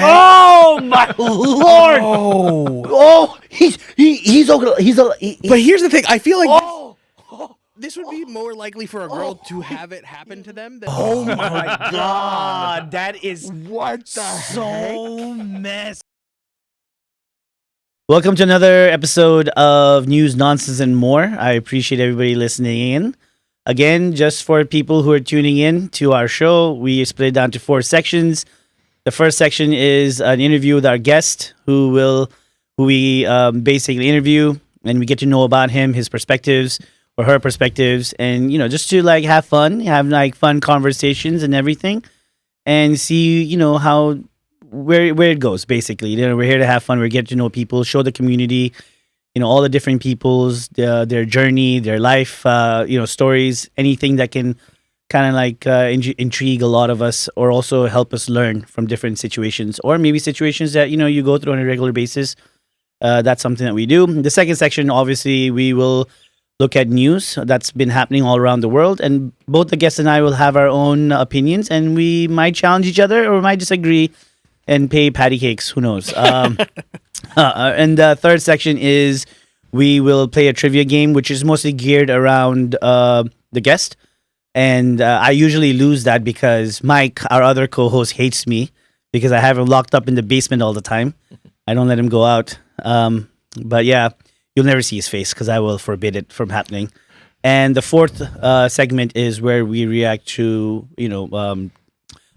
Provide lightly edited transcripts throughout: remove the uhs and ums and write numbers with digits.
Oh my lord! Oh, He's but here's the thing. I feel like oh. this would be more likely for a girl to have it happen to them than Oh my god, that is What the so messy. Welcome to another episode of News, Nonsense, and More. I appreciate everybody listening in. Again, just for people who are tuning in to our show, we split it down to 4 sections. The first section is an interview with our guest who we basically interview, and we get to know about him, his perspectives or her perspectives, and just to like have fun conversations and everything, and see how where it goes. Basically, we're here to have fun. We get to know people, show the community, all the different people's their journey, their life, stories, anything that can kind of like intrigue a lot of us, or also help us learn from different situations, or maybe situations that you go through on a regular basis. That's something that we do. The second section, obviously, we will look at news that's been happening all around the world, and both the guests and I will have our own opinions, and we might challenge each other or we might disagree and pay patty cakes. Who knows? And the third section is we will play a trivia game, which is mostly geared around the guest. And I usually lose that because Mike, our other co-host, hates me because I have him locked up in the basement all the time. I don't let him go out. But yeah, you'll never see his face because I will forbid it from happening. And the fourth segment is where we react to, viral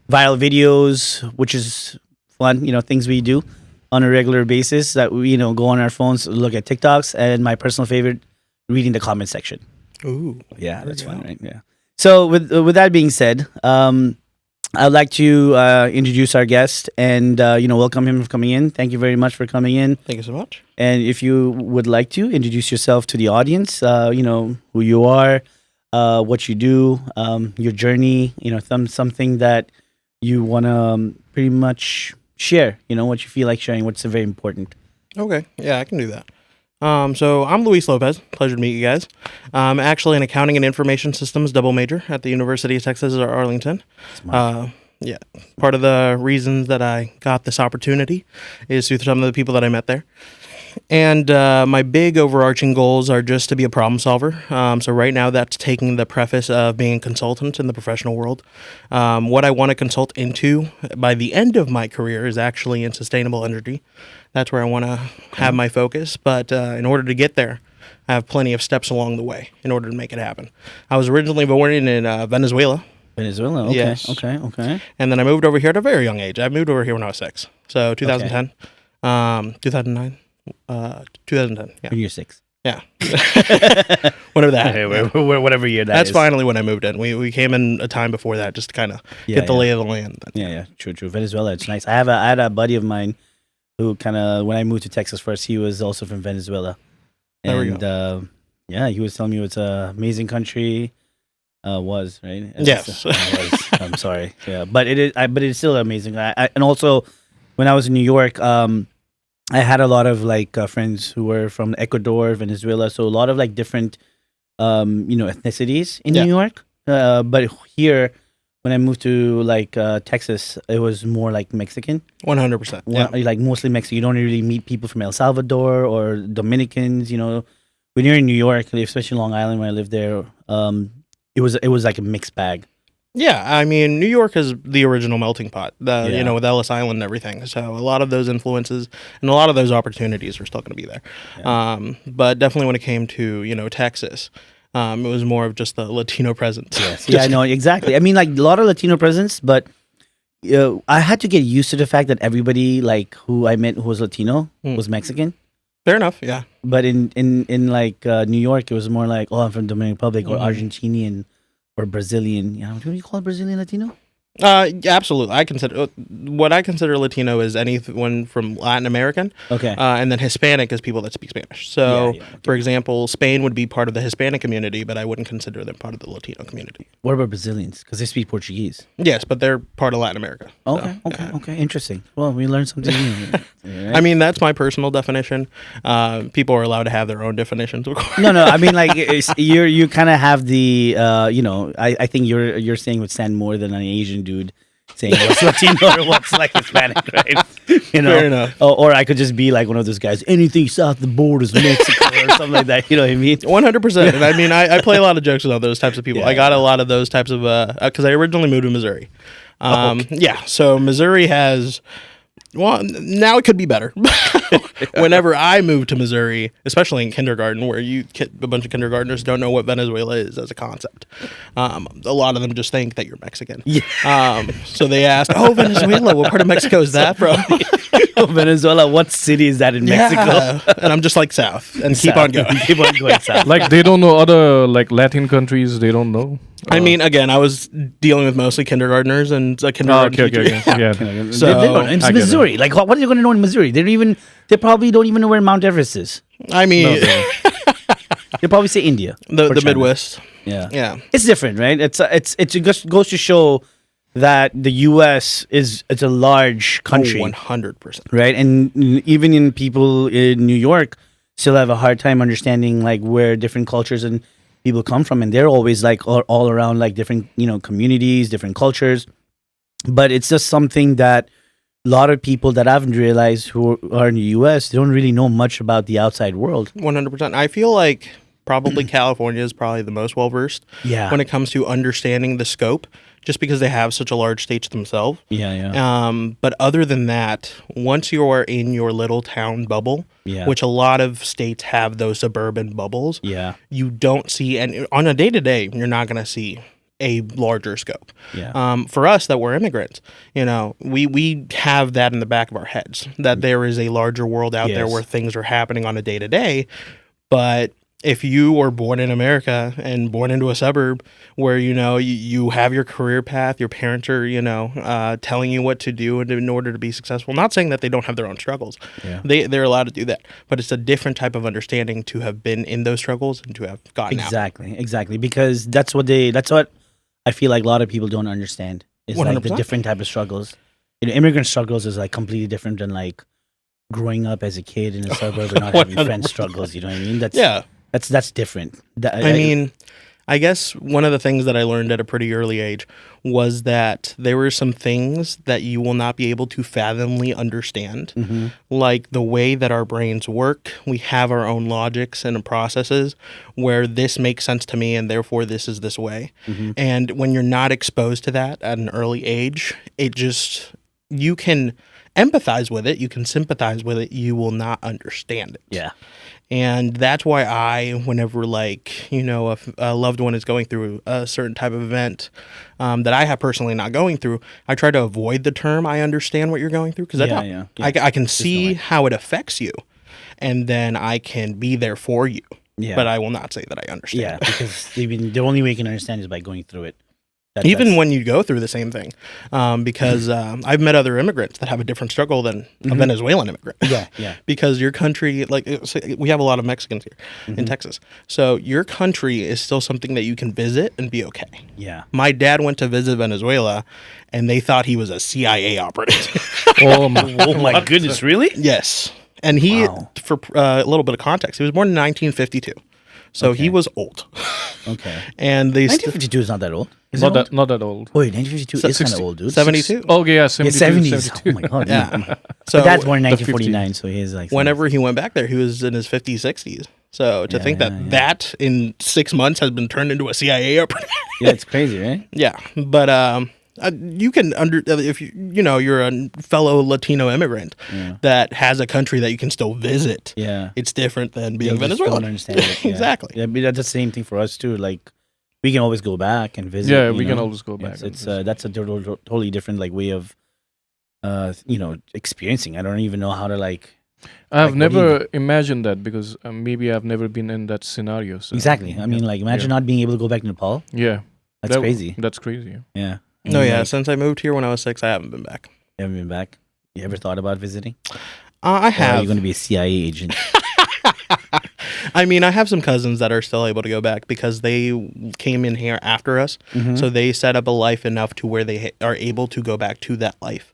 videos, which is fun, things we do on a regular basis that we, go on our phones, look at TikToks, and my personal favorite, reading the comment section. Ooh. Yeah, that's fun, right? Yeah. So with that being said, I'd like to introduce our guest and welcome him for coming in. Thank you very much for coming in. Thank you so much. And if you would like to introduce yourself to the audience, who you are, what you do, your journey, something that you want to pretty much share, what you feel like sharing, what's very important. Okay. Yeah, I can do that. So I'm Luis Lopez. Pleasure to meet you guys. I'm actually an accounting and information systems double major at the University of Texas at Arlington. Yeah. Part of the reasons that I got this opportunity is through some of the people that I met there. And my big overarching goals are just to be a problem solver. So right now that's taking the preface of being a consultant in the professional world. What I want to consult into by the end of my career is actually in sustainable energy. That's where I want to have my focus. But in order to get there, I have plenty of steps along the way in order to make it happen. I was originally born in Venezuela. Venezuela, okay, Yes. okay. And then I moved over here at a very young age. I moved over here when I was 6. So 2010, 2009. 2010. Yeah. When you're 6. Yeah. Whatever that. Whatever year That's is. finally when I moved in. We came in a time before that just to kind of get the lay of the land. Yeah. True. Venezuela, it's nice. I had a buddy of mine who kind of, when I moved to Texas first, he was also from Venezuela. There we go. He was telling me it's an amazing country. Was, right? Yes. I'm sorry. Yeah, but it is. But it's still amazing. And also, when I was in New York, I had a lot of friends who were from Ecuador, Venezuela, so a lot of different, ethnicities in New York. But here, when I moved to Texas, it was more like Mexican. 100%. Yeah. Mostly Mexican. You don't really meet people from El Salvador or Dominicans. When you're in New York, especially Long Island, when I lived there, it was like a mixed bag. Yeah, I mean, New York is the original melting pot, with Ellis Island and everything. So a lot of those influences and a lot of those opportunities are still going to be there. Yeah. But definitely when it came to, Texas, it was more of just the Latino presence. Yes. Yeah, I know, exactly. I mean, a lot of Latino presence, but I had to get used to the fact that everybody, who I met who was Latino was Mexican. Fair enough, yeah. But in New York, it was more like, I'm from Dominican Republic or Argentinian or Brazilian. What do you call Brazilian Latino? Yeah, absolutely. I consider Latino is anyone from Latin American. Okay. And then Hispanic is people that speak Spanish. So, for example, Spain would be part of the Hispanic community, but I wouldn't consider them part of the Latino community. What about Brazilians? Because they speak Portuguese. Yes, but they're part of Latin America. Okay. So, Okay. Interesting. Well, we learned something new. Right? I mean, that's my personal definition. People are allowed to have their own definitions, of course. No. I mean, you kind of have the, I think you're saying would stand more than an Asian dude. saying what's Latino or what's like Hispanic, right? You know, Fair enough. Or I could just be like one of those guys. Anything south of the border is Mexico or something like that. You know what I mean? 100%. And I mean, I play a lot of jokes with those types of people. Yeah, I got a lot of those types of because I originally moved to Missouri. Okay. Yeah, so Missouri has. Well, now it could be better. Whenever I moved to Missouri, especially in kindergarten, where a bunch of kindergartners don't know what Venezuela is as a concept. A lot of them just think that you're Mexican. Yeah. So they asked, "Oh, Venezuela, what part of Mexico is that from?" Venezuela, what city is that in Mexico? Yeah. And I'm just like south, and keep on going. Keep on going south. Like they don't know other like Latin countries. They don't know. I mean, again, I was dealing with mostly kindergartners and kindergarten teachers. Yeah. So they don't. It's Missouri. Like, what are they going to know in Missouri? They probably don't even know where Mount Everest is. I mean, They probably say India. the China. Midwest. Yeah. Yeah. It's different, right? It just goes to show that the U.S. it's a large country, 100%. right? And even in people in New York still have a hard time understanding like where different cultures and people come from, and they're always like all around like different communities, different cultures. But it's just something that a lot of people that I haven't realized who are in the U.S. they don't really know much about the outside world. 100%. I feel like probably California is probably the most well-versed when it comes to understanding the scope, just because they have such a large state themselves. Yeah. But other than that, once you are in your little town bubble, which a lot of states have those suburban bubbles, you don't see, and on a day-to-day, you're not going to see a larger scope. For us that we're immigrants, we have that in the back of our heads, that there is a larger world out there where things are happening on a day-to-day. But if you were born in America and born into a suburb where, you have your career path, your parents are, telling you what to do in order to be successful, not saying that they don't have their own struggles. They're allowed to do that. But it's a different type of understanding to have been in those struggles and to have gotten out. Exactly. Because that's what I feel like a lot of people don't understand. Is like the 100%. different type of struggles. Immigrant struggles is like completely different than like growing up as a kid in a suburb and not having friends struggles. You know what I mean? That's different. I mean, I guess one of the things that I learned at a pretty early age was that there were some things that you will not be able to fathomly understand, like the way that our brains work. We have our own logics and processes where this makes sense to me and therefore this is this way. And when you're not exposed to that at an early age, you can empathize with it, you can sympathize with it, you will not understand it. Yeah. And that's why whenever a loved one is going through a certain type of event that I have personally not going through, I try to avoid the term "I understand what you're going through" because I can see how it affects you, and then I can be there for you. Yeah. But I will not say that I understand. Yeah, because the only way you can understand is by going through it. Even when you go through the same thing, because I've met other immigrants that have a different struggle than a Venezuelan immigrant. Yeah. Because your country, we have a lot of Mexicans here in Texas, so your country is still something that you can visit and be okay. Yeah. My dad went to visit Venezuela, and they thought he was a CIA operative. Oh my goodness! Really? Yes. And he, for a little bit of context, he was born in 1952. So he was old. Okay. And 1952 is not that old. Not that old. Wait, 1952 is kind of old, dude. 72. Oh yeah, 72, 70s. Oh my god. Yeah. So that's born in 1949, so he's like. Whenever he went back there, he was in his 50s, 60s. So to think that in 6 months has been turned into a CIA operative. Yeah, it's crazy, right? Yeah, but you can if you're a fellow Latino immigrant that has a country that you can still visit. Yeah, it's different than being Venezuelan. Don't understand it. Yeah. Exactly. Yeah, but that's the same thing for us too. Like we can always go back and visit. Yeah, we can always go back. It's that's a totally different like way of experiencing. I don't even know how to like. I've never imagined that because maybe I've never been in that scenario. So, exactly. I mean, like imagine not being able to go back to Nepal. Yeah, that's crazy. That's crazy. Yeah. No, since I moved here when I was 6, I haven't been back. You haven't been back? You ever thought about visiting? I have. Or are you going to be a CIA agent? I mean, I have some cousins that are still able to go back because they came in here after us. So they set up a life enough to where they are able to go back to that life.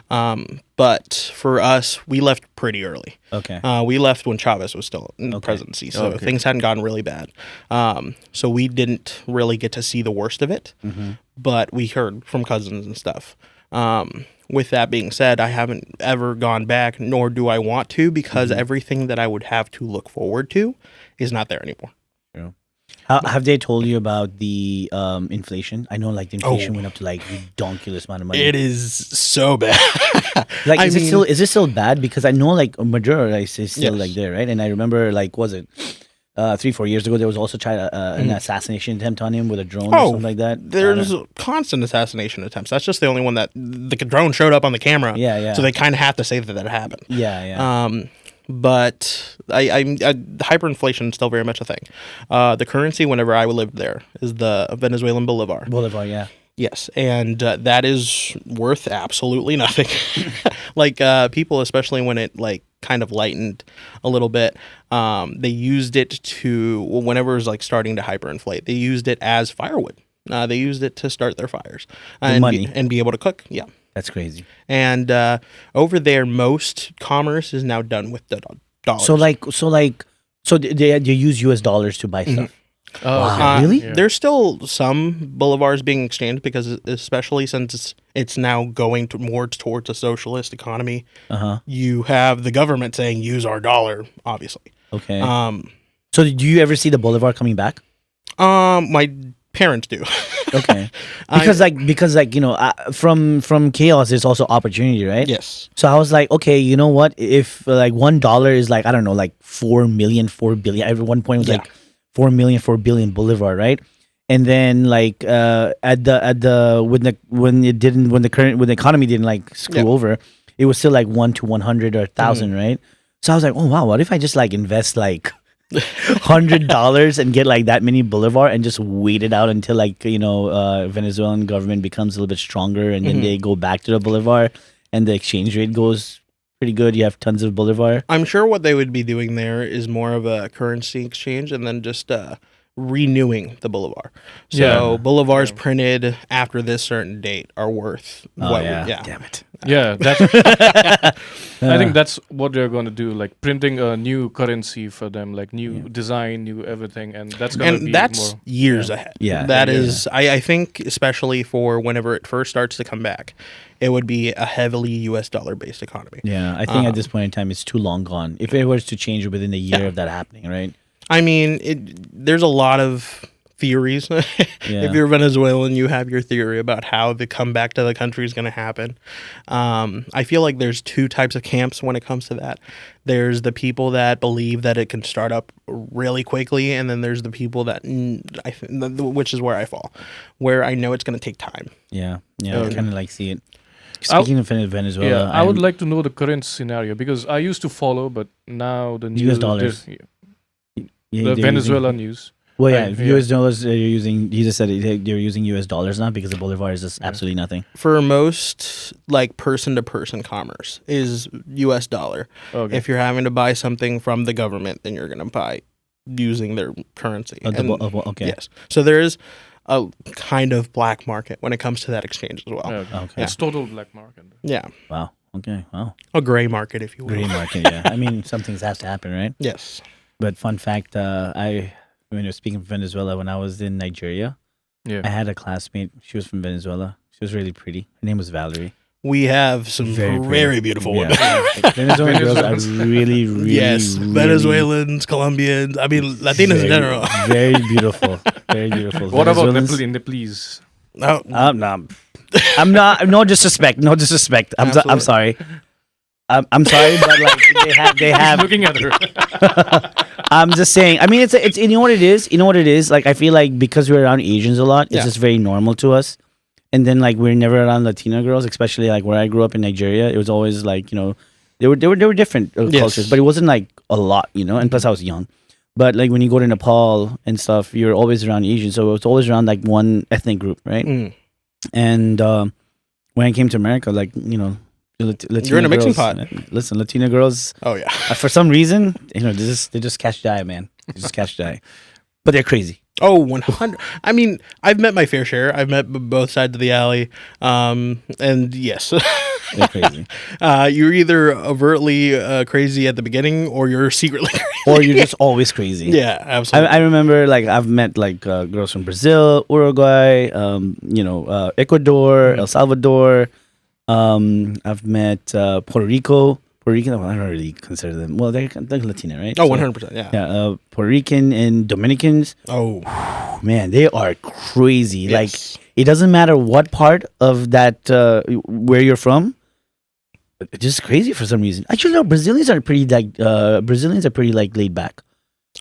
But for us, we left pretty early. Okay. We left when Chavez was still in the presidency, so things hadn't gotten really bad. So we didn't really get to see the worst of it, but we heard from cousins and stuff. With that being said, I haven't ever gone back, nor do I want to, because everything that I would have to look forward to is not there anymore. Yeah. Have they told you about the inflation? I know, like, the inflation went up to like ridiculous amount of money. It is so bad. Like, is it still bad? Because I know, like, Maduro is still like there, right? And I remember, like, was it 3-4 years ago, there was also an assassination attempt on him with a drone or something like that. There's constant assassination attempts. That's just the only one that the drone showed up on the camera. Yeah. So they kind of have to say that happened. Yeah. But hyperinflation is still very much a thing. The currency, whenever I lived there, is the Venezuelan bolivar. Bolivar, yeah. Yes, and that is worth absolutely nothing. Like, people, especially when it, like, kind of lightened a little bit, they used it to, whenever it was, like, starting to hyperinflate, they used it as firewood. They used it to start their fires and be able to cook. Yeah. That's crazy. And over there, most commerce is now done with the dollars. So they use US dollars to buy stuff. Oh, wow. Really? Yeah. There's still some bolivars being exchanged, because especially since it's now going more towards a socialist economy, you have the government saying use our dollar, obviously. Okay. So do you ever see the bolivar coming back? My parents do. Okay. Because you know, from chaos there's also opportunity, right? Yes. So I was like, okay, you know what? If like $1 is like, I don't know, like 4 million, 4 billion. At one point it was like 4 million, 4 billion bolivar, right? And then like when the economy didn't like screw over, it was still like 1 to 100 or 1,000, right? So I was like, oh wow, what if I just like invest like $100 and get like that many bolivar and just wait it out until like, you know, Venezuelan government becomes a little bit stronger, and then they go back to the bolivar and the exchange rate goes pretty good. You have tons of bolivar. I'm sure what they would be doing there is more of a currency exchange, and then just renewing the bolivar. So bolivars printed after this certain date are worth damn it. Yeah, that's. I think that's what they're going to do, like printing a new currency for them, like new design, new everything, and that's going to be more years ahead. Yeah, that is. I think especially for whenever it first starts to come back, it would be a heavily U.S. dollar based economy. Yeah, I think at this point in time, it's too long gone. If it was to change within a year of that happening, right? I mean, there's a lot of theories. If you're Venezuelan, you have your theory about how the comeback to the country is going to happen. I feel like there's two types of camps when it comes to that. There's the people that believe that it can start up really quickly, and then there's the people that, which is where I fall, where I know it's going to take time. Yeah, I kind of like see it. Speaking of Venezuela, I would like to know the current scenario, because I used to follow, but now the news, US dollars. The Venezuela news. Well, US dollars, you're using, you just said they're using US dollars now because the bolivar is just absolutely nothing. For most, like, person-to-person commerce is US dollar. Okay. If you're having to buy something from the government, then you're going to buy using their currency. Okay. Yes. So there is a kind of black market when it comes to that exchange as well. Okay. It's total black market. Yeah. Wow. Okay. Wow. A gray market, if you will. Gray market, yeah. I mean, some things have to happen, right? Yes. But fun fact, when you're speaking of Venezuela, when I was in Nigeria, I had a classmate. She was from Venezuela. She was really pretty. Her name was Valerie. We have some very beautiful women. Venezuelan girls are really, really, Venezuelans, Colombians. I mean, Latinas in general. Very beautiful. Very beautiful. What about Nepalese? No. I'm not. No disrespect. No disrespect. I'm sorry. I'm sorry, but like they have. Looking at her. I'm just saying. I mean, it's you know what it is. You know what it is. Like, I feel like because we're around Asians a lot, it's just very normal to us. And then like we're never around Latina girls, especially like where I grew up in Nigeria. It was always like, you know, they were different cultures, but it wasn't like a lot, you know. And plus, I was young. But like when you go to Nepal and stuff, you're always around Asian, so it was always around like one ethnic group, right? And when I came to America, like, you know. Latina You're in a mixing pot. Listen, Latina girls. Oh yeah. For some reason, you know, they just catch the eye, man. They just catch the eye, but they're crazy. Oh, 100. I mean, I've met my fair share. I've met both sides of the alley, and yes, they're crazy. You're either overtly crazy at the beginning, or you're secretly crazy. Or you're just always crazy. Yeah, absolutely. I remember, like, I've met like girls from Brazil, Uruguay, you know, Ecuador, El Salvador. I've met Puerto Rico. Puerto Rican, well, I don't really consider them. Well, they're Latina, right? Oh, 100%, yeah. Yeah, Puerto Rican and Dominicans. Oh. Man, they are crazy. Yes. Like, it doesn't matter what part of that, where you're from. It's just crazy for some reason. Actually, no, Brazilians are pretty, like, laid back.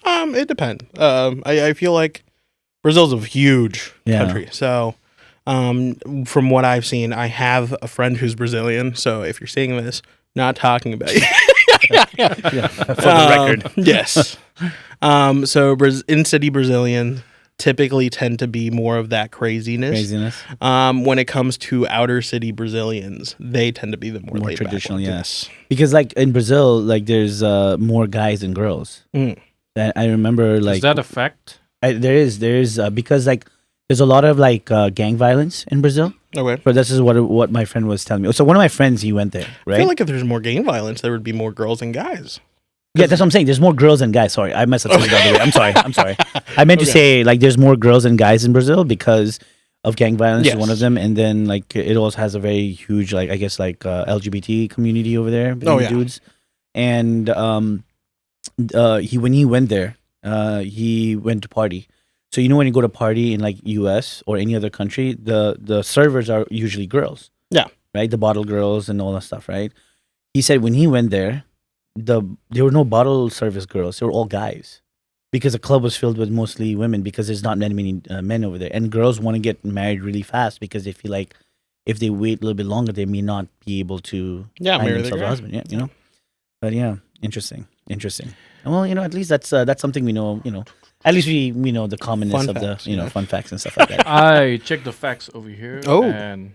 It depends. I feel like Brazil's a huge country. So, from what I've seen, I have a friend who's Brazilian. So if you're seeing this, not talking about you. For the record. Yes. So in-city Brazilians typically tend to be more of that craziness. When it comes to outer city Brazilians, they tend to be the more laid traditional, back yes. Because like in Brazil, like there's more guys than girls. I remember like... Is that a fact? There is because like there's a lot of like gang violence in Brazil. Okay. But this is what my friend was telling me. So one of my friends, he went there, right? I feel like if there's more gang violence, there would be more girls than guys. Yeah, that's what I'm saying. There's more girls than guys. Sorry, I messed up the other way. I'm sorry. I meant to say like there's more girls than guys in Brazil because of gang violence is one of them, and then like it also has a very huge like I guess like LGBT community over there. Dudes. And when he went there, he went to party. So you know when you go to party in like U.S. or any other country, the servers are usually girls. Yeah. Right, the bottle girls and all that stuff. Right. He said when he went there, there were no bottle service girls. They were all guys, because the club was filled with mostly women because there's not many men over there, and girls want to get married really fast because they feel like if they wait a little bit longer, they may not be able to find marry themselves a husband. Yeah, you know. But yeah, interesting. Well, you know, at least that's something we know. You know, at least we know the commonness of facts, the fun facts and stuff like that. I checked the facts over here. Oh. And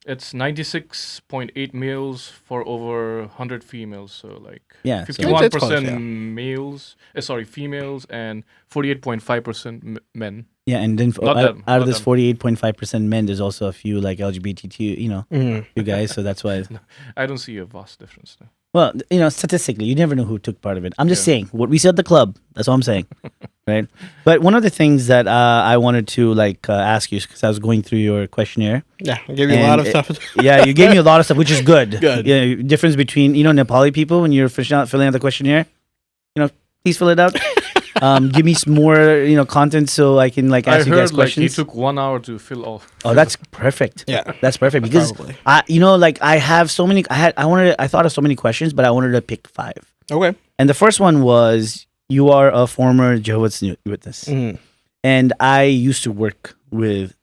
it's 96.8 males for over 100 females. So like 51% males. Females and 48.5% men. Yeah, and then out of this 48.5% men, there's also a few like LGBTQ, you guys. So that's why I don't see a vast difference there. Well, you know, statistically, you never know who took part of it. I'm just saying what we said at the club. That's all I'm saying, right? But one of the things that I wanted to like ask you, because I was going through your questionnaire. Yeah, I gave you a lot of stuff. Yeah, you gave me a lot of stuff, which is good. Good. Yeah, difference between Nepali people when you're filling out the questionnaire. Please fill it out. Give me some more, content so I can like ask you guys questions. He took 1 hour to fill all. Oh, that's perfect. Yeah, that's perfect because I have so many. I thought of so many questions, but I wanted to pick 5. Okay. And the first one was, you are a former Jehovah's Witness, and I used to work with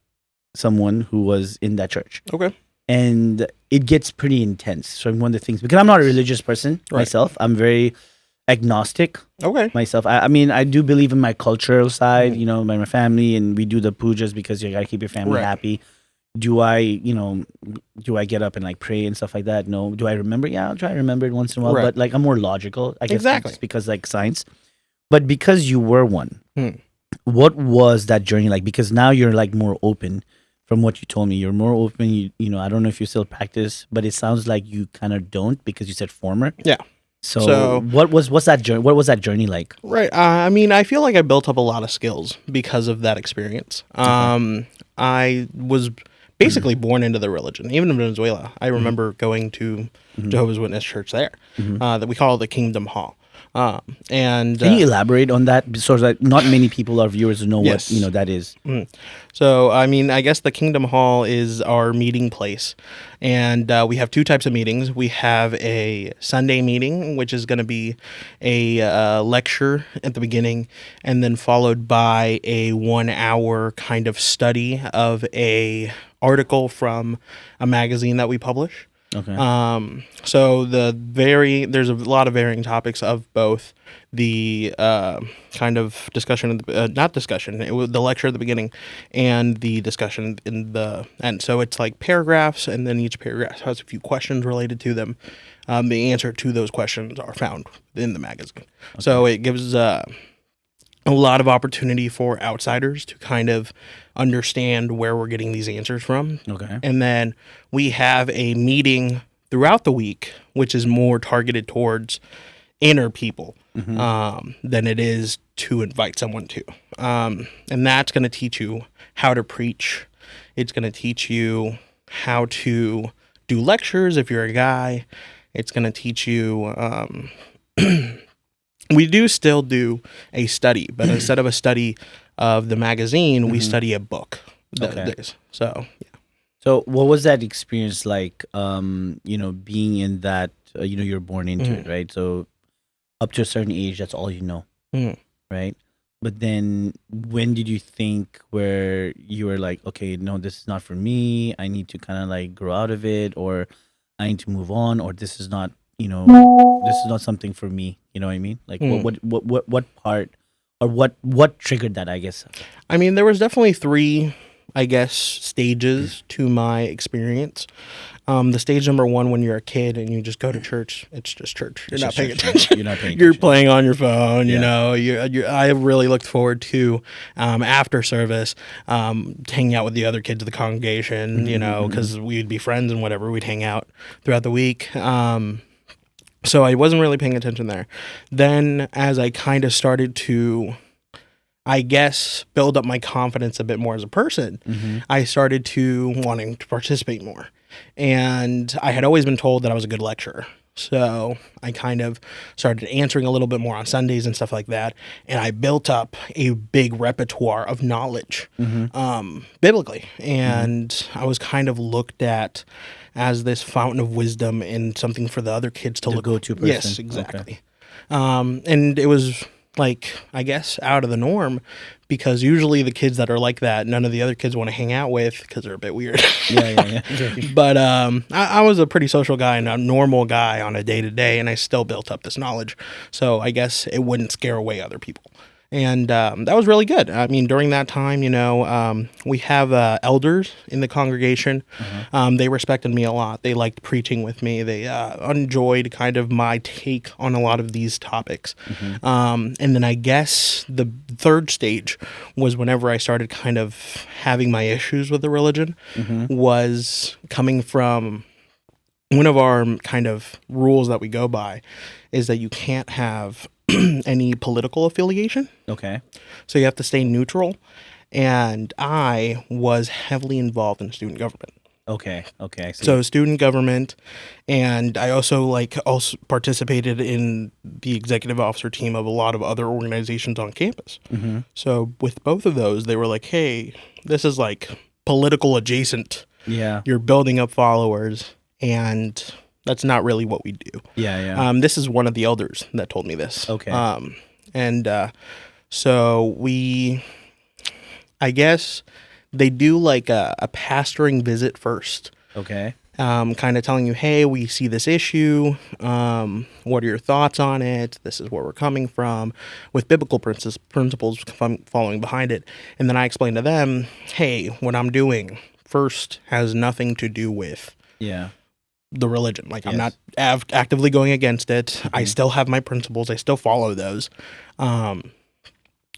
someone who was in that church. Okay. And it gets pretty intense. So one of the things, because I'm not a religious person myself, I'm very agnostic myself. I mean, I do believe in my cultural side, my family, and we do the pujas because you gotta keep your family happy. Do I get up and like pray and stuff like that? No. Do I remember? Yeah, I'll try to remember it once in a while, but like I'm more logical, I guess. Just because like science. But because you were one, what was that journey like? Because now you're like more open. From what you told me, you're more open. You I don't know if you still practice, but it sounds like you kind of don't, because you said former. Yeah. So what's that journey? What was that journey like? Right. I mean, I feel like I built up a lot of skills because of that experience. I was basically born into the religion, even in Venezuela. I remember going to Jehovah's Witness church there, that we call the Kingdom Hall. And can you elaborate on that, so that not many people, our viewers, know what that is? So, I mean, I guess the Kingdom Hall is our meeting place, and we have 2 types of meetings. We have a Sunday meeting, which is going to be a lecture at the beginning, and then followed by a 1-hour kind of study of a article from a magazine that we publish. Okay. So there's a lot of varying topics of both the kind of discussion, the lecture at the beginning, and the discussion in the end. So it's like paragraphs, and then each paragraph has a few questions related to them. The answer to those questions are found in the magazine. Okay. So it gives a lot of opportunity for outsiders to kind of understand where we're getting these answers from. Okay. And then we have a meeting throughout the week, which is more targeted towards inner people than it is to invite someone to. And that's going to teach you how to preach. It's going to teach you how to do lectures. If you're a guy, it's going to teach you. We do still do a study, but instead of a study of the magazine, we study a book those days. So, yeah. So what was that experience like, being in that, you're born into it, right? So up to a certain age, that's all you know, right? But then when did you think where you were like, okay, no, this is not for me. I need to kind of like grow out of it, or I need to move on, or this is not, this is not something for me. You know what I mean? Like what part or what triggered that, I guess? I mean, there was definitely 3, I guess, stages to my experience. The stage number 1, when you're a kid and you just go to church, it's just church. You're not paying attention. You're not paying You're playing on your phone. You know. I really looked forward to after service, hanging out with the other kids of the congregation. Because we'd be friends and whatever. We'd hang out throughout the week. So I wasn't really paying attention there. Then, as I kind of started to, I guess, build up my confidence a bit more as a person, I started to wanting to participate more. And I had always been told that I was a good lecturer. So I kind of started answering a little bit more on Sundays and stuff like that. And I built up a big repertoire of knowledge biblically. And I was kind of looked at as this fountain of wisdom and something for the other kids to look go-to person. Yes, exactly. Okay. And it was like, I guess, out of the norm, because usually the kids that are like that, none of the other kids want to hang out with because they're a bit weird. Yeah. But I was a pretty social guy and a normal guy on a day-to-day, and I still built up this knowledge. So I guess it wouldn't scare away other people. And that was really good. I mean, during that time, we have elders in the congregation. They respected me a lot. They liked preaching with me. They enjoyed kind of my take on a lot of these topics. And then I guess the 3rd stage was whenever I started kind of having my issues with the religion, was coming from one of our kind of rules that we go by is that you can't have any political affiliation. Okay. So you have to stay neutral. And I was heavily involved in student government. Okay. So student government, and I also participated in the executive officer team of a lot of other organizations on campus. So with both of those, they were like, hey, this is like political adjacent. Yeah. You're building up followers, and that's not really what we do. Yeah. This is one of the elders that told me this. Okay. So we, I guess, they do like a pastoring visit first. Okay. Kind of telling you, hey, we see this issue. What are your thoughts on it? This is where we're coming from, with biblical principles following behind it. And then I explain to them, hey, what I'm doing first has nothing to do with the religion. Like, I'm not actively going against it. I still have my principles. I still follow those.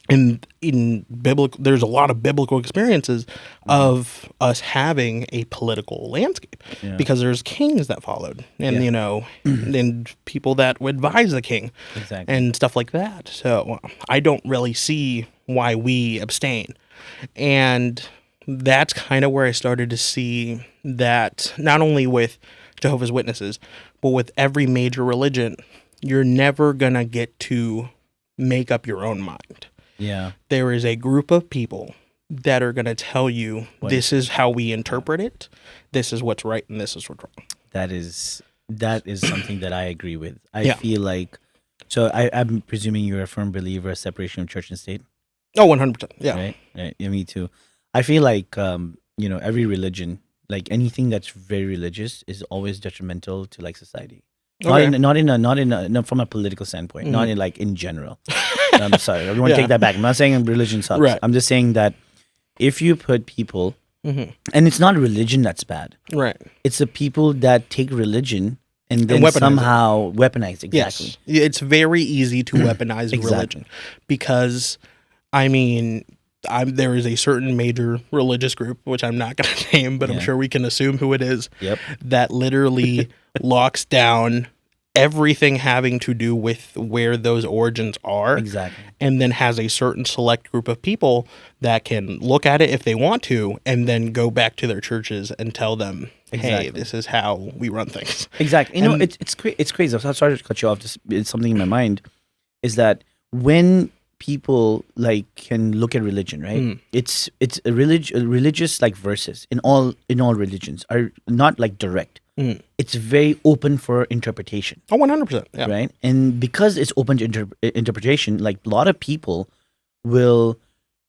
And in biblical, there's a lot of biblical experiences of us having a political landscape, because there's kings that followed, and and people that would advise the king, and stuff like that. So I don't really see why we abstain, and that's kind of where I started to see that not only with Jehovah's Witnesses, but with every major religion, you're never gonna get to make up your own mind. Yeah. There is a group of people that are going to tell you, this is how we interpret it, this is what's right, and this is what's wrong. That is something that I agree with. I feel like, so I'm presuming you're a firm believer of separation of church and state? Oh, 100%. Yeah. Right. Yeah, me too. I feel like, every religion, like anything that's very religious, is always detrimental to like society. Okay. Not from a political standpoint, not in general. I'm sorry, I want to take that back. I'm not saying religion sucks. Right. I'm just saying that if you put people, and it's not religion that's bad. Right. It's the people that take religion and then somehow weaponize. Exactly. Yes. It's very easy to weaponize religion, because, I mean, there is a certain major religious group, which I'm not going to name, but I'm sure we can assume who it is, that literally locks down everything having to do with where those origins are. Exactly. And then has a certain select group of people that can look at it if they want to, and then go back to their churches and tell them, hey, this is how we run things. Exactly. You know, it's crazy. I'm sorry to cut you off. Just it's something in my mind is that when people like can look at religion, right? It's a religious like verses in all religions are not like direct. It's very open for interpretation. Oh, 100%. Yeah. Right? And because it's open to interpretation, like a lot of people will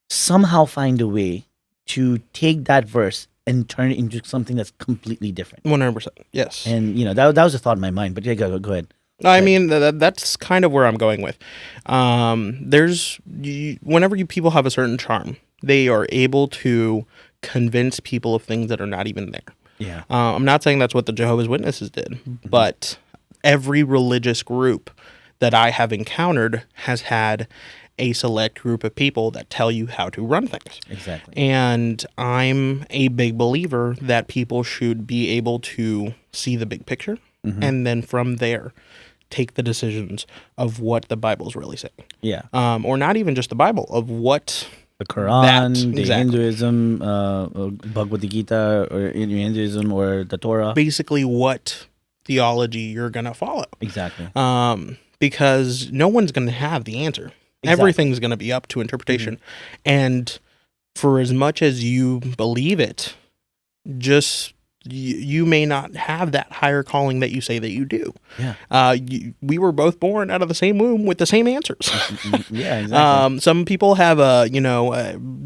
somehow find a way to take that verse and turn it into something that's completely different. 100%. Yes. And, you know, that was a thought in my mind. But yeah, go ahead. I mean, that's kind of where I'm going with. Whenever people have a certain charm, they are able to convince people of things that are not even there. Yeah. I'm not saying that's what the Jehovah's Witnesses did, but every religious group that I have encountered has had a select group of people that tell you how to run things. Exactly. And I'm a big believer that people should be able to see the big picture and then from there take the decisions of what the Bible's really saying. Yeah. Or not even just the Bible, of what the Quran, the Hinduism, Bhagavad Gita, or in Hinduism, or the Torah. Basically what theology you're going to follow. Exactly. Because no one's going to have the answer. Exactly. Everything's going to be up to interpretation. And for as much as you believe it, just you may not have that higher calling that you say that you do. Yeah. We were both born out of the same womb with the same answers. Yeah, exactly. Some people have a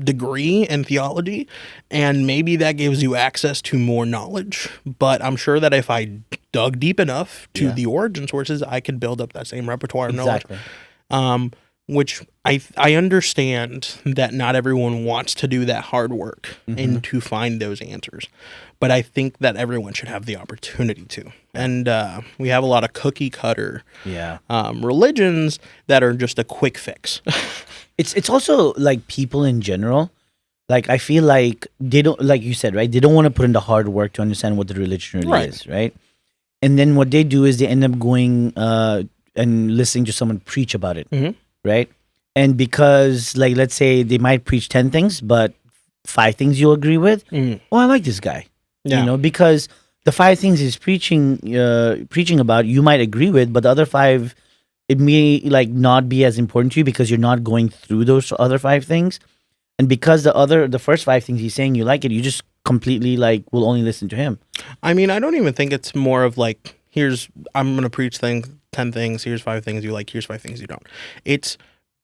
degree in theology, and maybe that gives you access to more knowledge. But I'm sure that if I dug deep enough to the origin sources, I could build up that same repertoire of knowledge. Which I understand that not everyone wants to do that hard work and to find those answers. But I think that everyone should have the opportunity to. And we have a lot of cookie cutter religions that are just a quick fix. It's also like people in general. Like I feel like they don't, like you said, right? They don't want to put in the hard work to understand what the religion really is, right? And then what they do is they end up going and listening to someone preach about it. Right? And because, like, let's say they might preach 10 things, but 5 things you agree with. Oh, I like this guy. You know, because the 5 things he's preaching about, you might agree with, but the other 5, it may like not be as important to you because you're not going through those other 5 things. And because the first 5 things he's saying you like it, you just completely like will only listen to him. I mean, I don't even think it's more of like, I'm going to preach 10 things, here's 5 things you like, here's 5 things you don't. It's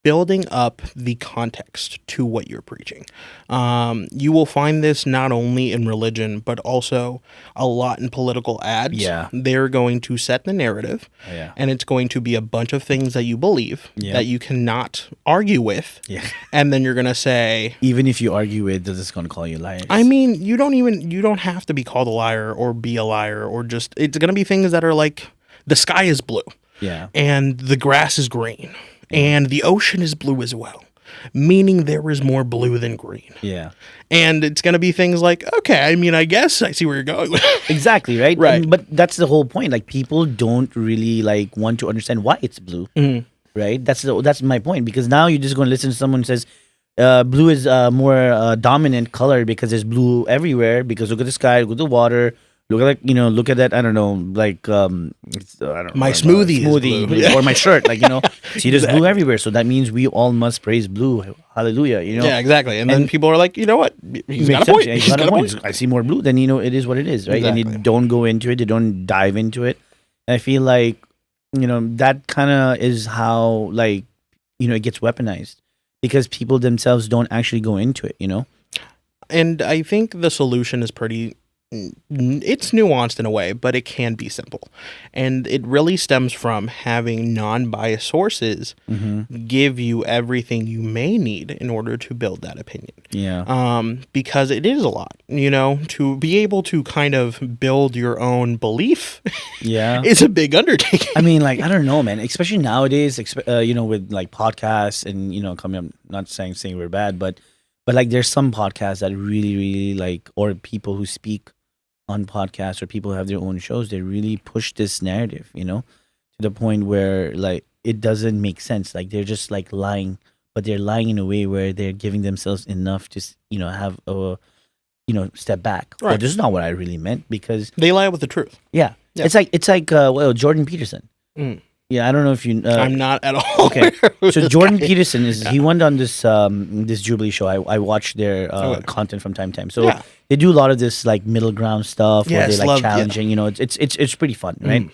building up the context to what you're preaching. You will find this not only in religion, but also a lot in political ads. Yeah. They're going to set the narrative, and it's going to be a bunch of things that you believe that you cannot argue with. Yeah. And then you're going to say... Even if you argue with, they're just going to call you liars. I mean, you don't have to be called a liar or be a liar, or just... It's going to be things that are like, the sky is blue. Yeah. And the grass is green. And the ocean is blue as well, meaning there is more blue than green. Yeah. And it's going to be things like, okay, I mean, I guess I see where you're going with it. Exactly, right? Right. But that's the whole point. Like, people don't really, like, want to understand why it's blue, right? That's my point, because now you're just going to listen to someone who says, blue is more dominant color because there's blue everywhere, because look at the sky, look at the water, look at that. I don't know, like I don't know, my smoothie is blue. Or my shirt, like see, there's blue everywhere, so that means we all must praise blue. Hallelujah, Yeah, exactly. And then people are like, you know what? He's got a point. He's got a point. I see more blue. Then it is what it is, right? Exactly. And they don't go into it. They don't dive into it. And I feel like that kind of is how it gets weaponized, because people themselves don't actually go into it. And I think the solution is it's nuanced in a way, but it can be simple. And it really stems from having non-biased sources give you everything you may need in order to build that opinion. Yeah. Because it is a lot, to be able to kind of build your own belief is a big undertaking. I mean, like, I don't know, man, especially nowadays, with like podcasts and, coming up, not saying we're bad, but like there's some podcasts that really, really like, or people who speak on podcasts or people who have their own shows, they really push this narrative, to the point where like it doesn't make sense. Like they're just like lying, but they're lying in a way where they're giving themselves enough to, have step back. Right. Well, this is not what I really meant, because they lie with the truth. Yeah. It's like Jordan Peterson. Yeah, I don't know if you. I'm not at all. Okay, so Jordan Peterson he went on this this Jubilee show. I watched their content from time to time. So they do a lot of this like middle ground stuff where they like challenging. It's pretty fun, right?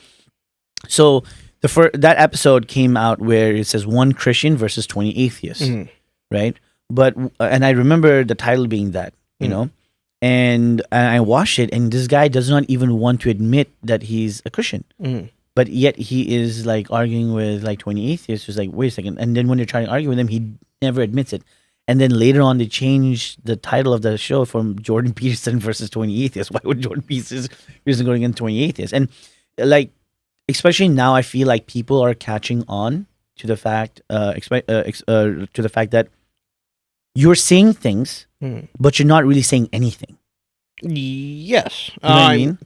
So that episode came out where it says 1 Christian versus 20 atheists, right? But and I remember the title being that, and I watched it, and this guy does not even want to admit that he's a Christian. But yet he is like arguing with like 20 atheists. Who's like, wait a second. And then when you're trying to argue with him, he never admits it. And then later on, they changed the title of the show from Jordan Peterson versus 20 atheists. Why would Jordan Peterson going against 20 atheists? And like, especially now, I feel like people are catching on to the fact, that you're saying things, but you're not really saying anything. Yes. You know what I mean?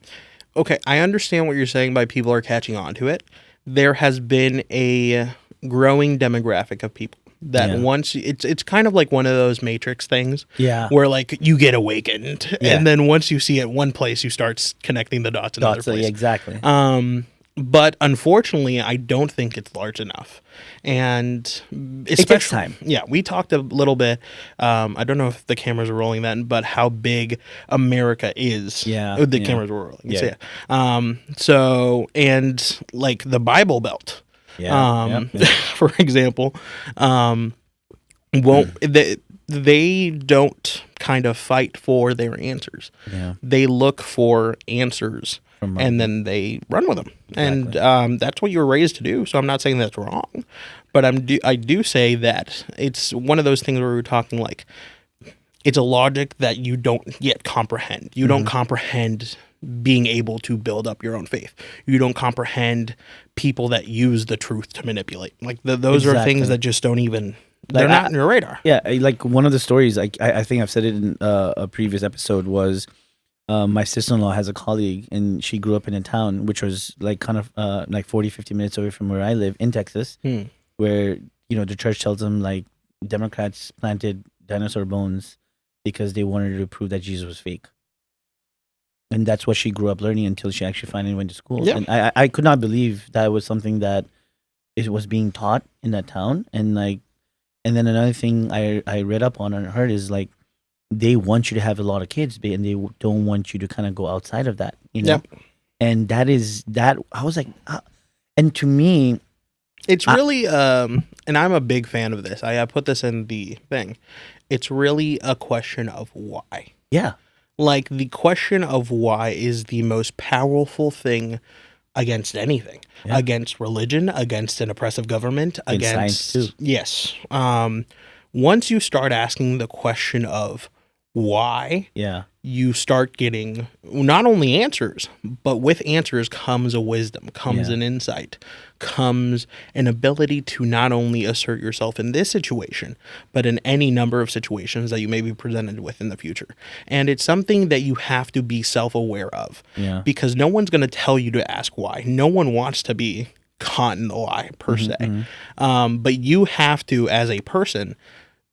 Okay, I understand what you're saying by people are catching on to it. There has been a growing demographic of people that once it's kind of like one of those Matrix things, where like you get awakened, and then once you see it one place, you start connecting the dots in another place. Yeah, exactly. But unfortunately, I don't think it's large enough, and it takes time. Yeah, we talked a little bit. I don't know if the cameras are rolling then, but how big America is. Yeah, the cameras were rolling. Yeah. So and like the Bible Belt. For example, they don't kind of fight for their answers. Yeah. They look for answers and then they run with them. Exactly. And that's what you were raised to do. So I'm not saying that's wrong, but I do say that it's one of those things where we're talking like it's a logic that you don't yet comprehend. You don't comprehend being able to build up your own faith. You don't comprehend people that use the truth to manipulate. Like those are things that just don't even, they're not on your radar. Yeah, like one of the stories, like I think I've said it in a previous episode, was my sister-in-law has a colleague, and she grew up in a town which was like kind of like 40, 50 minutes away from where I live in Texas, where, the church tells them like Democrats planted dinosaur bones because they wanted to prove that Jesus was fake. And that's what she grew up learning until she actually finally went to school. Yeah. And I could not believe that was something that was being taught in that town. And then another thing I read up on and heard is like, they want you to have a lot of kids, and they don't want you to kind of go outside of that, Yep. And that I was like, and to me, it's really, and I'm a big fan of this. I put this in the thing. It's really a question of why. Yeah. Like the question of why is the most powerful thing against anything, against religion, against an oppressive government, against science too. Yes. Once you start asking the question of why, you start getting not only answers, but with answers comes a wisdom, comes an insight, comes an ability to not only assert yourself in this situation, but in any number of situations that you may be presented with in the future. And it's something that you have to be self-aware of, because no one's going to tell you to ask why. No one wants to be caught in the lie per se. But you have to, as a person,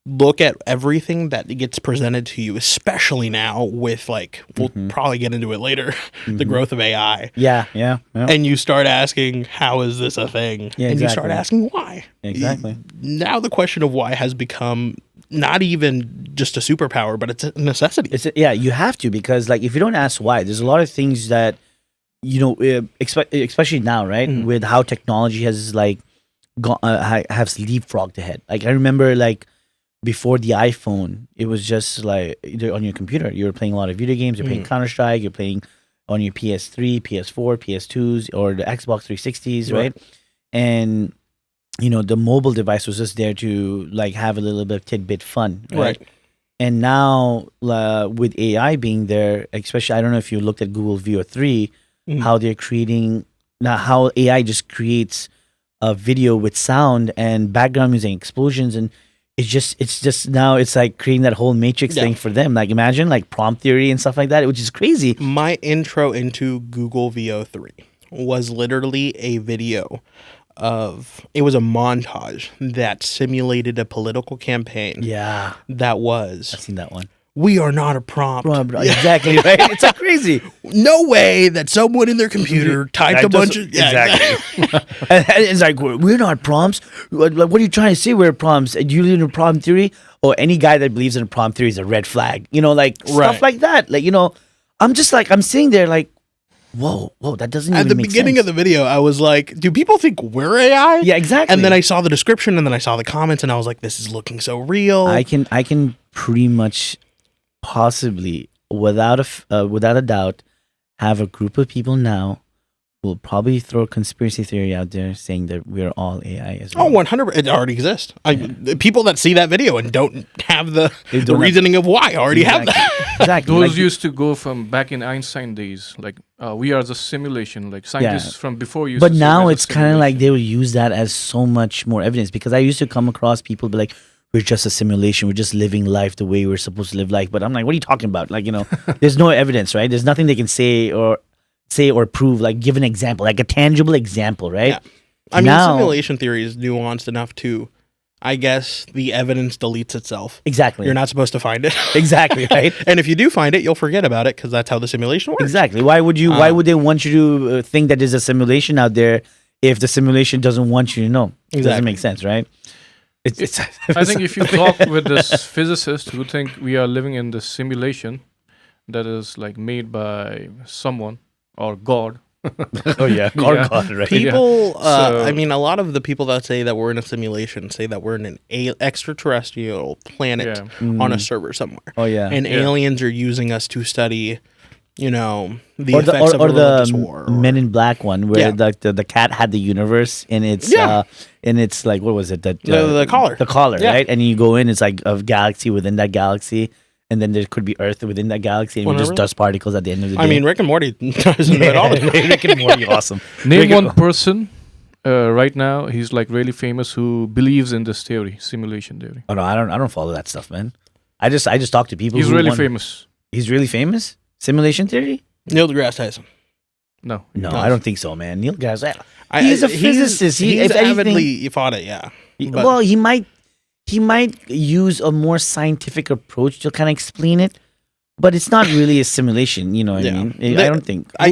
look at everything that gets presented to you, especially now with like, we'll probably get into it later, the growth of AI. Yeah. And you start asking, how is this a thing? Yeah, and you start asking why. Exactly. Now the question of why has become not even just a superpower, but it's a necessity. You have to, because like if you don't ask why, there's a lot of things that, especially now, right? With how technology has like has leapfrogged ahead. Like I remember like, before the iPhone, it was just like on your computer. You were playing a lot of video games. You're playing Counter-Strike. You're playing on your PS3, PS4, PS2s, or the Xbox 360s, right? And, the mobile device was just there to like have a little bit of tidbit fun, right? And now with AI being there, especially, I don't know if you looked at Google Veo 3, how they're creating, now how AI just creates a video with sound and background music, explosions, and it's just now it's like creating that whole Matrix thing for them. Like imagine like prompt theory and stuff like that, which is crazy. My intro into Google Veo 3 was literally a video it was a montage that simulated a political campaign. Yeah. That was. I've seen that one. we are not a prompt. Exactly, right? It's like crazy. No way that someone in their computer typed a bunch of... Exactly. And it's like, we're not prompts. What are you trying to say we're prompts? Do you believe in prompt theory? Or any guy that believes in prompt theory is a red flag. Stuff like that. I'm just like, I'm sitting there like, whoa, that doesn't even make sense. At the beginning of the video, I was like, do people think we're AI? Yeah, exactly. And then I saw the description, and then I saw the comments, and I was like, this is looking so real. I can pretty much possibly, without a doubt, have a group of people now who will probably throw a conspiracy theory out there saying that we're all AI as well. Oh, 100%. It already exists. People that see that video and don't have the reasoning of why already have that. Exactly. Those used to go from back in Einstein days, like we are the simulation, like scientists from before used to say. But now it's kind of like they will use that as so much more evidence, because I used to come across people be like, we're just a simulation. We're just living life the way we're supposed to live life. But I'm like, what are you talking about? There's no evidence, right? There's nothing they can say or prove, like give an example, like a tangible example, right? Yeah. I mean, simulation theory is nuanced enough to, I guess, the evidence deletes itself. Exactly. You're not supposed to find it. Exactly, right? And if you do find it, you'll forget about it because that's how the simulation works. Exactly. Why would they want you to think that there's a simulation out there if the simulation doesn't want you to know? It doesn't make sense, right? I think if you talk with this physicist who think we are living in this simulation that is like made by someone or God. Oh yeah, God, right? People, I mean, a lot of the people that say that we're in a simulation say that we're in an extraterrestrial planet on a server somewhere. Oh yeah, and aliens are using us to study, the effects of a religious war. Men in Black one, where the cat had the universe in its like, what was it? The collar. The collar, right? And you go in, it's like a galaxy within that galaxy. And then there could be Earth within that galaxy, and just dust particles at the end of the day. I mean, Rick and Morty doesn't know at all. Rick and Morty, awesome. Name one person right now, he's like really famous, who believes in this theory, simulation theory. Oh no, I don't follow that stuff, man. I just talk to people. He's really famous. He's really famous. Simulation theory. Neil deGrasse Tyson. No, I don't think so, man. Neil deGrasse. He's a physicist. He's avidly fought it. Yeah. Well, he might use a more scientific approach to kind of explain it, but it's not really a simulation. You know what I mean? I don't think. I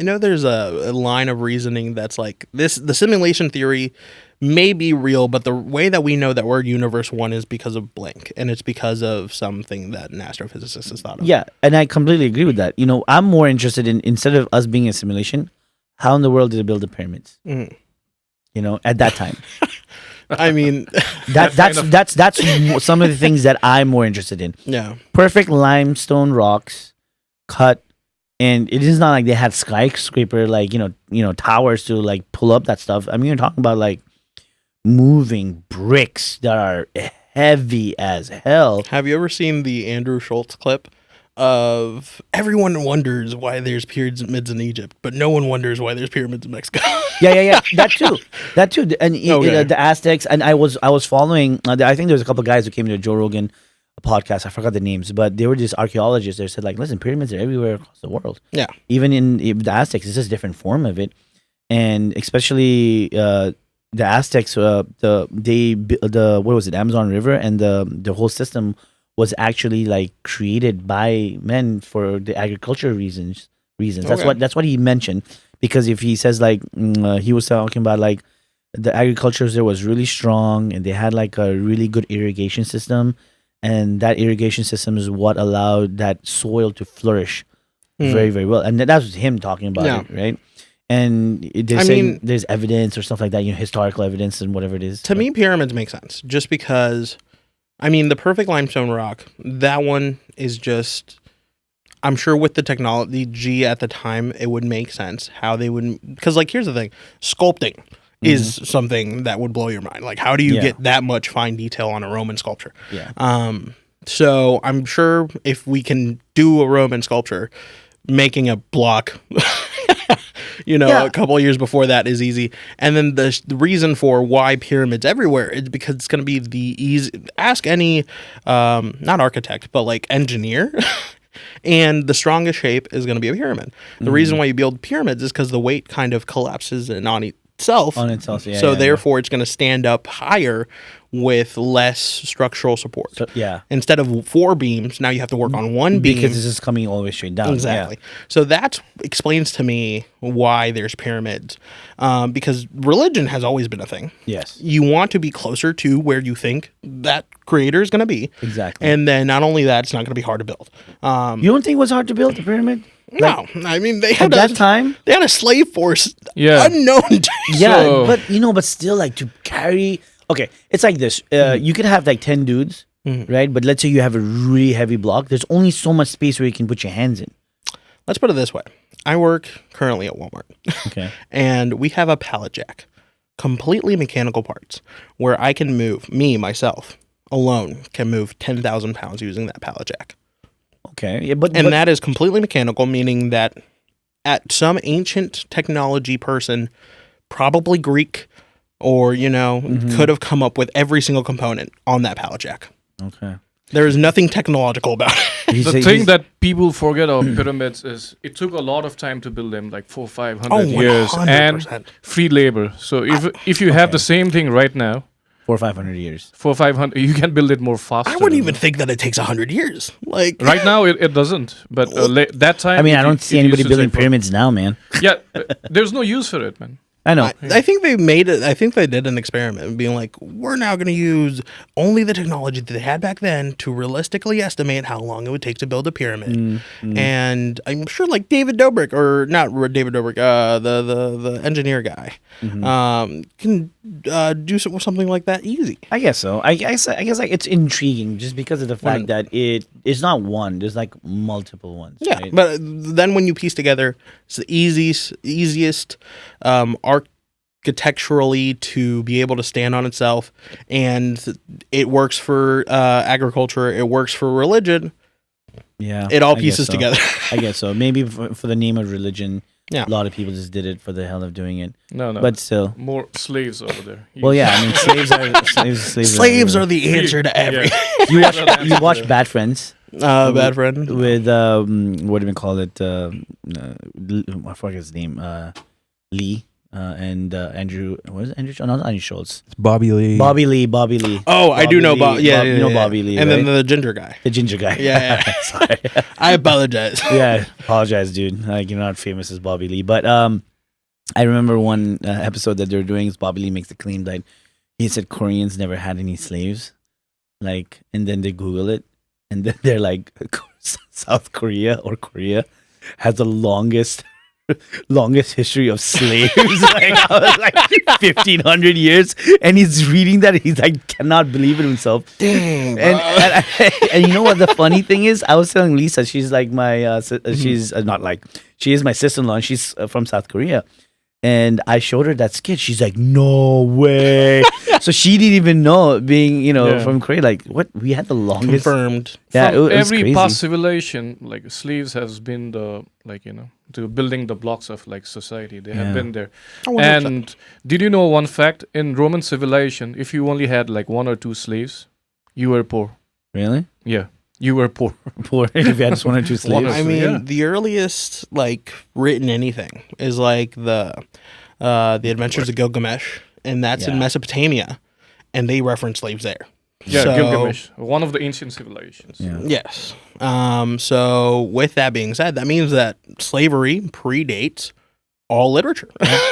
know there's a line of reasoning that's like this: the simulation theory may be real, but the way that we know that we're universe one is because of blank, and it's because of something that an astrophysicist has thought of. Yeah, and I completely agree with that. I'm more interested in, instead of us being a simulation, how in the world did they build the pyramids? Mm-hmm. At that time. I mean, that's some of the things that I'm more interested in. Yeah, perfect limestone rocks, cut, and it is not like they had skyscraper towers to like pull up that stuff. I mean, you're talking about like moving bricks that are heavy as hell. Have you ever seen the Andrew Schultz clip of everyone wonders why there's pyramids in Egypt, but no one wonders why there's pyramids in Mexico? Yeah. That too. And the Aztecs. And I was following. I think there was a couple of guys who came to Joe Rogan podcast. I forgot the names, but they were just archaeologists. They said like, listen, pyramids are everywhere across the world. Yeah. Even in the Aztecs, it's just a different form of it, and especially the Aztecs. What was it? Amazon River and the whole system was actually like created by men for the agricultural reasons. That's what he mentioned, because if he says like he was talking about like the agriculture there was really strong, and they had like a really good irrigation system, and that irrigation system is what allowed that soil to flourish very, very well. And that was him talking about it, right? And they're saying there's evidence or stuff like that, historical evidence and whatever it is. To me, pyramids make sense just because. I mean, the perfect limestone rock, that one is just, I'm sure with the technology at the time, it would make sense how they would, because like, here's the thing, sculpting is something that would blow your mind. Like, how do you get that much fine detail on a Roman sculpture? Yeah. So I'm sure if we can do a Roman sculpture, making a block, a couple of years before that is easy. And then the reason for why pyramids everywhere is because it's going to be the easy. Ask any, not architect, but like engineer, and the strongest shape is going to be a pyramid. The reason why you build pyramids is because the weight kind of collapses and itself. Yeah, so therefore, it's going to stand up higher with less structural support. So, yeah. Instead of 4 beams, now you have to work on 1 beam. Because this is coming all the way straight down. Exactly. Yeah. So that explains to me why there's pyramids. Because religion has always been a thing. Yes. You want to be closer to where you think that creator is going to be. Exactly. And then not only that, it's not going to be hard to build. You don't think it was hard to build the pyramid? No, I mean they had that time they had a slave force Yeah. unknown. Yeah, So- but still, like, to carry. Okay, it's like this. You could have like 10 dudes, right? But let's say you have a really heavy block. There's only so much space where you can put your hands in. Let's put it this way: I work currently at Walmart, Okay. and we have a pallet jack, completely mechanical parts, where I can move myself alone can move 10,000 pounds using that pallet jack. Okay. Yeah, but That is completely mechanical, meaning that at some ancient technology person, probably Greek, or could have come up with every single component on that pallet jack. Okay. There is nothing technological about it. The thing that people forget of pyramids is it took a lot of time to build them, like 400-500 years, 100%. and free labor. So if you have the same thing right now, 400 or 500 years. 400-500, you can build it more faster. I wouldn't even think that it takes 100 years. Like Right now, it doesn't. But that time, I mean, I don't it see anybody used to building take pyramids now, man. Yeah, there's no use for it, man. I know. I think they made it. I think they did an experiment, being like, we're now going to use only the technology that they had back then to realistically estimate how long it would take to build a pyramid. And I'm sure, like David Dobrik, or not David Dobrik, the engineer guy, can do something like that easy. I guess so. I guess like it's intriguing just because of the fact that it's not one. There's like multiple ones. Yeah, right? but then when you piece together, it's the easiest architecturally to be able to stand on itself, and it works for agriculture. It works for religion. Yeah, It all I pieces guess so. together. I guess so. Maybe for the name of religion, Yeah. a lot of people just did it for the hell of doing it. No. But still. More slaves over there. Well, yeah, I mean, slaves Are the answer to everything. Yeah. You watch Bad Friends Bad friend. with what do we call it? I forget his name. Lee and Andrew. What is it? Andrew? Not Andrew Schultz. It's Bobby Lee. Bobby Lee. Oh, I do know Bob. Yeah, you know Bobby Lee, and right? then the ginger guy. The ginger guy. Yeah. Sorry. I apologize. Yeah, apologize, dude. Like, you're not famous as Bobby Lee, but I remember one episode that they were doing is Bobby Lee makes the claim that he said Koreans never had any slaves, like, and then they Google it, and then they're like, South Korea or Korea has the longest history of slaves. Like, I was like 1,500 years, and he's reading that, he's like cannot believe it himself. Dang, And you know what the funny thing is? I was telling Lisa, she's like my she's not like, she is my sister-in-law, and she's from South Korea. And I showed her that skit. She's like, no way. So she didn't even know, being, from Korea. Like, what? We had the longest. Confirmed. Yeah, From it was every crazy. past civilization, like slaves has been the to building the blocks of like society. They have been there. 100%. And did you know one fact? In Roman civilization, if you only had like 1 or 2 slaves, you were poor. Really? Yeah, you were poor. Poor if you had just 1 or 2 slaves. I mean, Yeah. the earliest like written anything is like the Adventures of Gilgamesh, and that's in Yeah. Mesopotamia, and they reference slaves there. Yeah, So- Gilgamesh, one of the ancient civilizations. Yeah. Yes. So with that being said, that means that slavery predates all literature.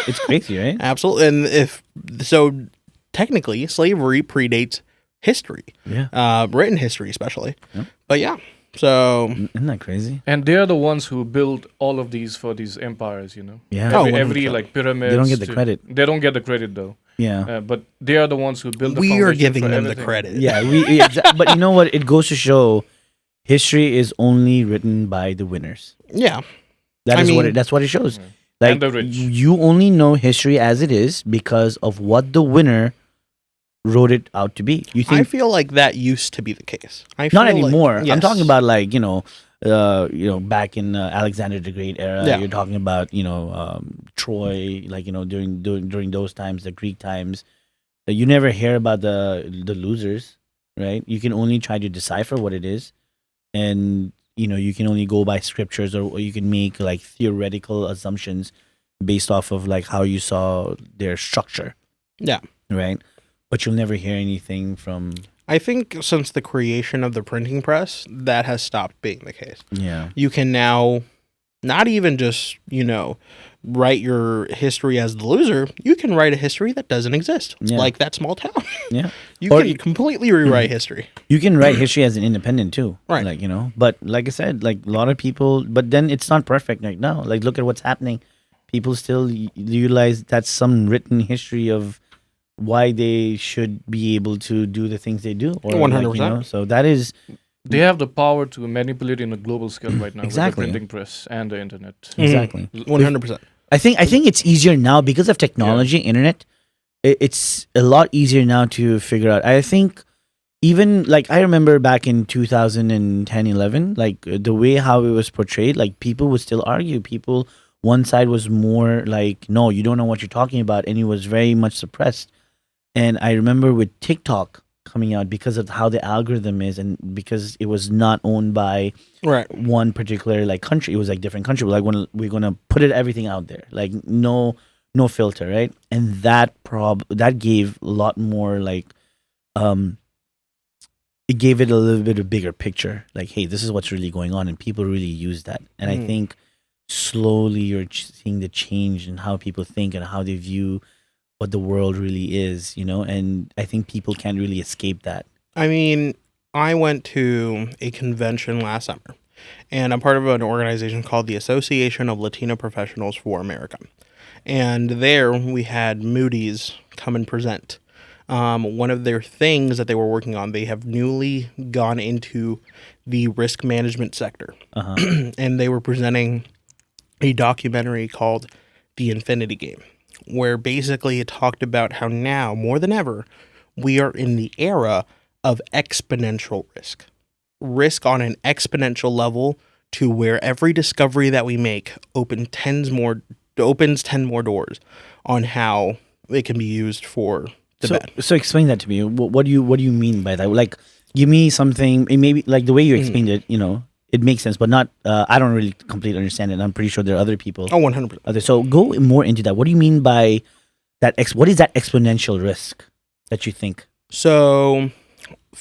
It's crazy, right? Absolutely. And technically, slavery predates history, Yeah. written history especially. Yeah. But yeah, so Isn't that crazy? And they're the ones who build all of these for these empires, Yeah. Oh, Every 100%. like pyramids. They don't get the credit. They don't get the credit though. Yeah. But they are the ones who build the we are foundation giving for them the everything. credit. Yeah. But you know what? It goes to show history is only written by the winners. Yeah. That I is mean- that's what it shows. And Like, the rich. you only know history as it is because of what the winner wrote it out to be. You I think feel like that used to be the case. not feel like- anymore. I'm yes. talking about like back in Alexander the Great era. Yeah. You're talking about Troy, like during those times, the Greek times. You never hear about the losers, right? You can only try to decipher what it is, and you can only go by scriptures, or you can make like theoretical assumptions based off of like how you saw their structure. Yeah. Right. But you'll never hear anything from. I think since the creation of the printing press, that has stopped being the case. Yeah. You can now not even just, write your history as the loser. You can write a history that doesn't exist, like that small town. Yeah. You can completely rewrite history. You can write history as an independent too. Right. Like, but like I said, like a lot of people, but then it's not perfect right now. Like, look at what's happening. People still utilize that's some written history of why they should be able to do the things they do. Or 100%. So that is... They have the power to manipulate in a global scale right now Exactly. with the printing press and the internet. Exactly. 100%. I think it's easier now because of technology, internet. It's a lot easier now to figure out. I think even like I remember back in 2010, 11, like the way how it was portrayed, like people would still argue. One side was more like, no, you don't know what you're talking about. And it was very much suppressed. And I remember with TikTok coming out because of how the algorithm is and because it was not owned by one particular like country. It was like different country. Like when we're going to put everything out there, like no filter, right? And that gave a lot more like, it gave it a little bit of bigger picture. Like, hey, this is what's really going on. And people really use that. And I think slowly you're seeing the change in how people think and how they view what the world really is, and I think people can't really escape that. I mean, I went to a convention last summer, and I'm part of an organization called the Association of Latino Professionals for America. And there we had Moody's come and present. One of their things that they were working on, they have newly gone into the risk management sector. And they were presenting a documentary called The Infinity Game, where basically it talked about how now, more than ever, we are in the era of exponential risk. Risk on an exponential level to where every discovery that we make opens 10 more doors on how it can be used for the bad. So explain that to me. What do you mean by that? Like, give me something, maybe like the way you explained it, it makes sense, but not, I don't really completely understand it. I'm pretty sure there are other people. Oh, 100%. So go more into that. What do you mean by that? What is that exponential risk that you think? So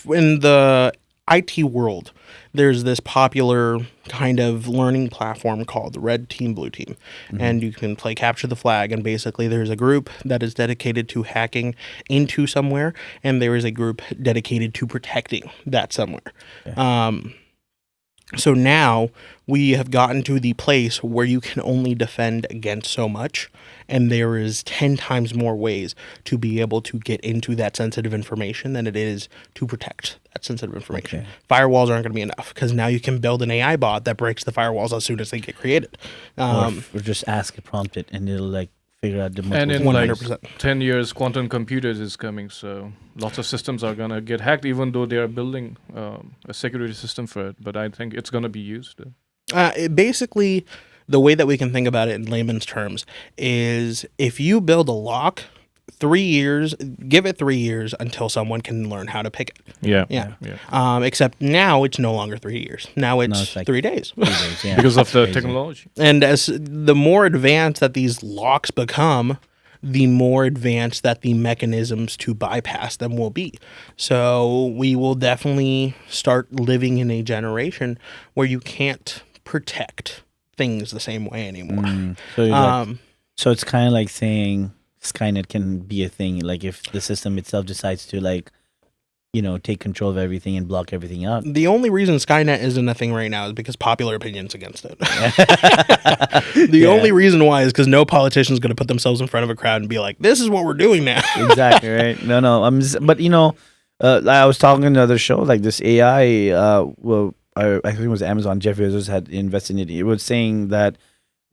in the IT world, there's this popular kind of learning platform called Red Team, Blue Team. And you can play capture the flag. And basically there's a group that is dedicated to hacking into somewhere. And there is a group dedicated to protecting that somewhere. Okay. So now we have gotten to the place where you can only defend against so much, and there is 10 times more ways to be able to get into that sensitive information than it is to protect that sensitive information. Okay. Firewalls aren't going to be enough because now you can build an AI bot that breaks the firewalls as soon as they get created. Or just ask it, prompt it, and it'll like figure out the and in 100%. like 10 years, quantum computers is coming, so lots of systems are going to get hacked, even though they are building a security system for it. But I think it's going to be used. Basically, the way that we can think about it in layman's terms is if you build a lock, 3 years, give it 3 years until someone can learn how to pick it. Yeah. Except now it's no longer 3 years. Now it's like 3 days. 3 days, yeah. Because of the technology. And as the more advanced that these locks become, the more advanced that the mechanisms to bypass them will be. So we will definitely start living in a generation where you can't protect things the same way anymore. So it's kind of like saying Skynet can be a thing. Like if the system itself decides to like, take control of everything and block everything out. The only reason Skynet isn't a thing right now is because popular opinion's against it. The only reason why is because no politician's going to put themselves in front of a crowd and be like, this is what we're doing now. Exactly, right? No. But, I was talking in another show, like this AI, I think it was Amazon, Jeff Bezos had invested in it. It was saying that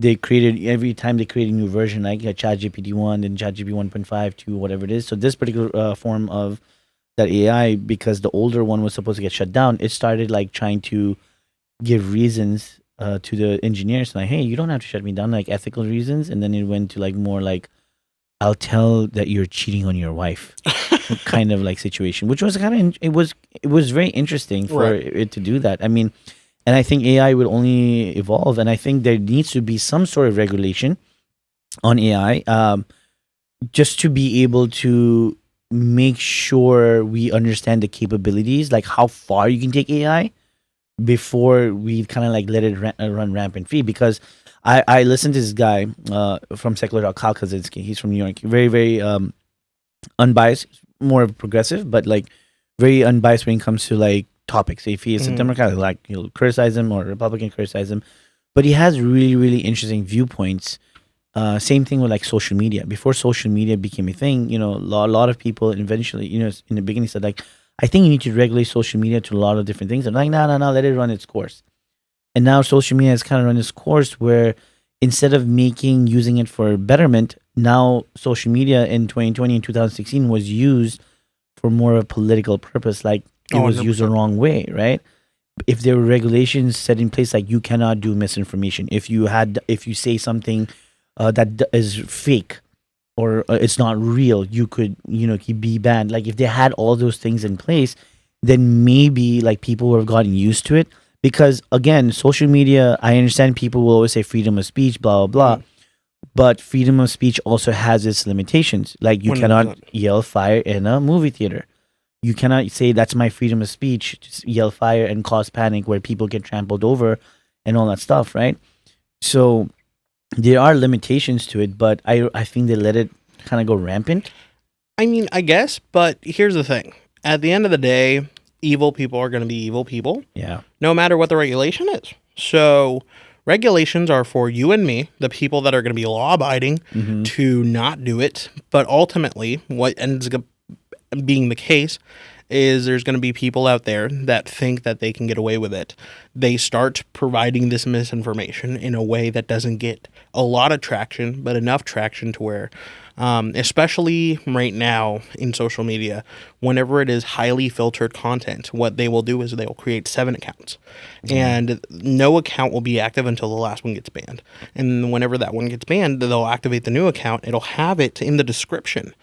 every time they create a new version, like ChatGPT 1 and ChatGPT 1.5 to whatever it is. So this particular form of that AI, because the older one was supposed to get shut down, it started like trying to give reasons to the engineers, like, hey, you don't have to shut me down, like ethical reasons. And then it went to like more like, I'll tell that you're cheating on your wife kind of like situation, which was kind of, it was very interesting for it to do that. I mean, and I think AI will only evolve, and I think there needs to be some sort of regulation on AI, just to be able to make sure we understand the capabilities, like how far you can take AI before we kind of like let it run rampant free. Because I listened to this guy from Secular Kyle Kaczynski. He's from New York. Very, very unbiased, more of a progressive, but like very unbiased when it comes to like topics. If he is a Democrat, like you'll criticize him, or Republican, criticize him. But he has really, really interesting viewpoints. Same thing with like social media. Before social media became a thing, you know, a lot of people eventually, you know, in the beginning said like, I think you need to regulate social media to a lot of different things. I'm like, no, let it run its course. And now social media has kind of run its course where instead of using it for betterment, now social media in 2020 and 2016 was used for more of a political purpose. Like it was 100%. Used the wrong way, right? If there were regulations set in place, like you cannot do misinformation. If you say something that is fake or it's not real, you could, you know, be banned. Like if they had all those things in place, then maybe like people would have gotten used to it. Because again, social media, I understand people will always say freedom of speech, blah, blah, blah. But freedom of speech also has its limitations. Like you cannot yell fire in a movie theater. You cannot say that's my freedom of speech, just yell fire and cause panic where people get trampled over and all that stuff, right? So there are limitations to it, but I think they let it kind of go rampant. I mean, I guess, but here's the thing. At the end of the day, evil people are going to be evil people. Yeah. No matter what the regulation is. So regulations are for you and me, the people that are going to be law-abiding, to not do it. But ultimately, what ends up being the case is there's going to be people out there that think that they can get away with it. They start providing this misinformation in a way that doesn't get a lot of traction, but enough traction to where, especially right now in social media, whenever it is highly filtered content, what they will do is they will create 7 accounts. And no account will be active until the last one gets banned. And whenever that one gets banned, they'll activate the new account. It'll have it in the description.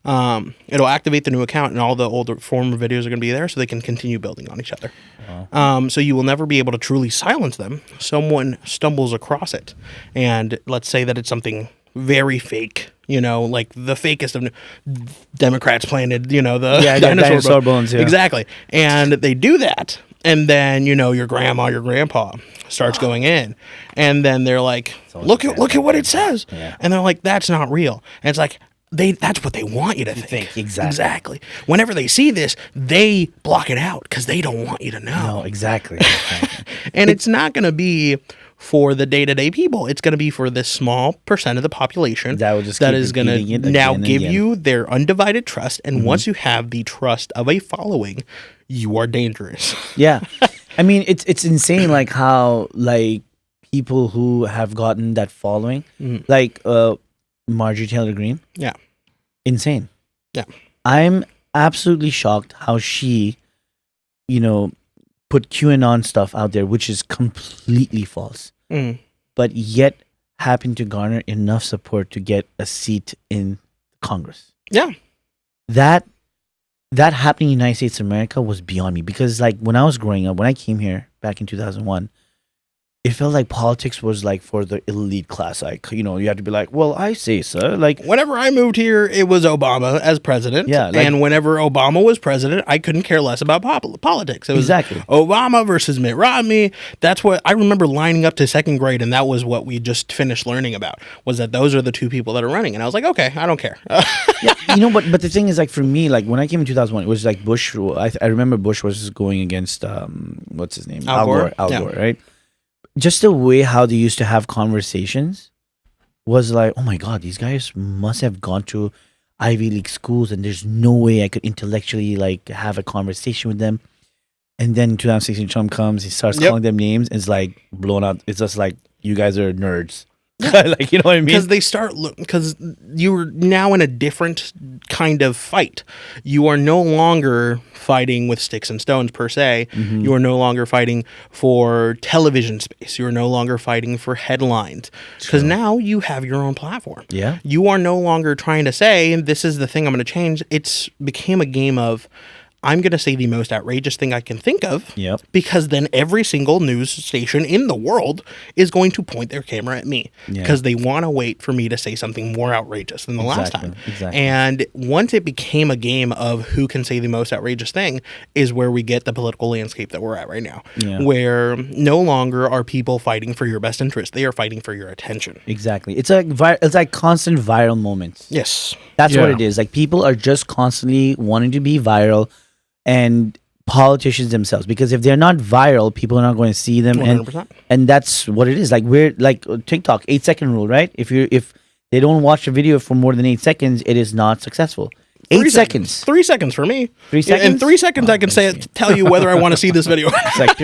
It'll activate the new account, and all the older former videos are going to be there so they can continue building on each other. So you will never be able to truly silence them. Someone stumbles across it, and let's say that it's something very fake, you know, like the fakest of Democrats planted, you know, the dinosaur bones. Yeah. Exactly. And they do that, and then, you know, your grandma, your grandpa starts going in, and then they're like, look at what it says. Yeah. And they're like, that's not real. And it's like, that's what they want you to think. Exactly. Whenever they see this, they block it out because they don't want you to know. No, exactly. And it's not going to be for the day-to-day people. It's going to be for this small percent of the population that is going to now give you their undivided trust. And once you have the trust of a following, you are dangerous. Yeah. I mean, it's insane, like how like people who have gotten that following, like Marjorie Taylor Greene. Yeah. Insane. Yeah. I'm absolutely shocked how she, you know, put QAnon stuff out there, which is completely false, but yet happened to garner enough support to get a seat in Congress. Yeah. That happening in the United States of America was beyond me, because like when I was growing up, when I came here back in 2001, it felt like politics was like for the elite class. Like, you know, you had to be like, well, I say so. Like, whenever I moved here, it was Obama as president. Yeah. Like, and whenever Obama was president, I couldn't care less about politics. It was exactly Obama versus Mitt Romney. That's what I remember lining up to second grade. And that was what we just finished learning about, was that those are the two people that are running. And I was like, okay, I don't care. Yeah, you know, but the thing is, like, for me, like when I came in 2001, it was like Bush. I remember Bush was going against, what's his name? Al Gore. Al Gore, right? Just the way how they used to have conversations was like, oh my God, these guys must have gone to Ivy League schools, and there's no way I could intellectually like have a conversation with them. And then 2016 Trump comes, he starts calling them names, and it's like blown out. It's just like, you guys are nerds. Like, you know what I mean? Because you're now in a different kind of fight. You are no longer fighting with sticks and stones per se. You are no longer fighting for television space. You are no longer fighting for headlines, because now you have your own platform. Yeah. You are no longer trying to say, this is the thing I'm going to change. It's became a game of, I'm going to say the most outrageous thing I can think of. Yep. Because then every single news station in the world is going to point their camera at me. Because they want to wait for me to say something more outrageous than the last time. Exactly. And once it became a game of who can say the most outrageous thing is where we get the political landscape that we're at right now. Yeah. Where no longer are people fighting for your best interest. They are fighting for your attention. Exactly. It's like constant viral moments. Yes. That's what it is. Like, people are just constantly wanting to be viral, and politicians themselves, because if they're not viral, people are not going to see them. 100%. And that's what it is. Like, we're like TikTok 8-second rule, right? If they don't watch a video for more than 8 seconds, it is not successful. 8 seconds. 3 seconds for me. 3 seconds? In 3 seconds, I can tell you whether I want to see this video. It's like,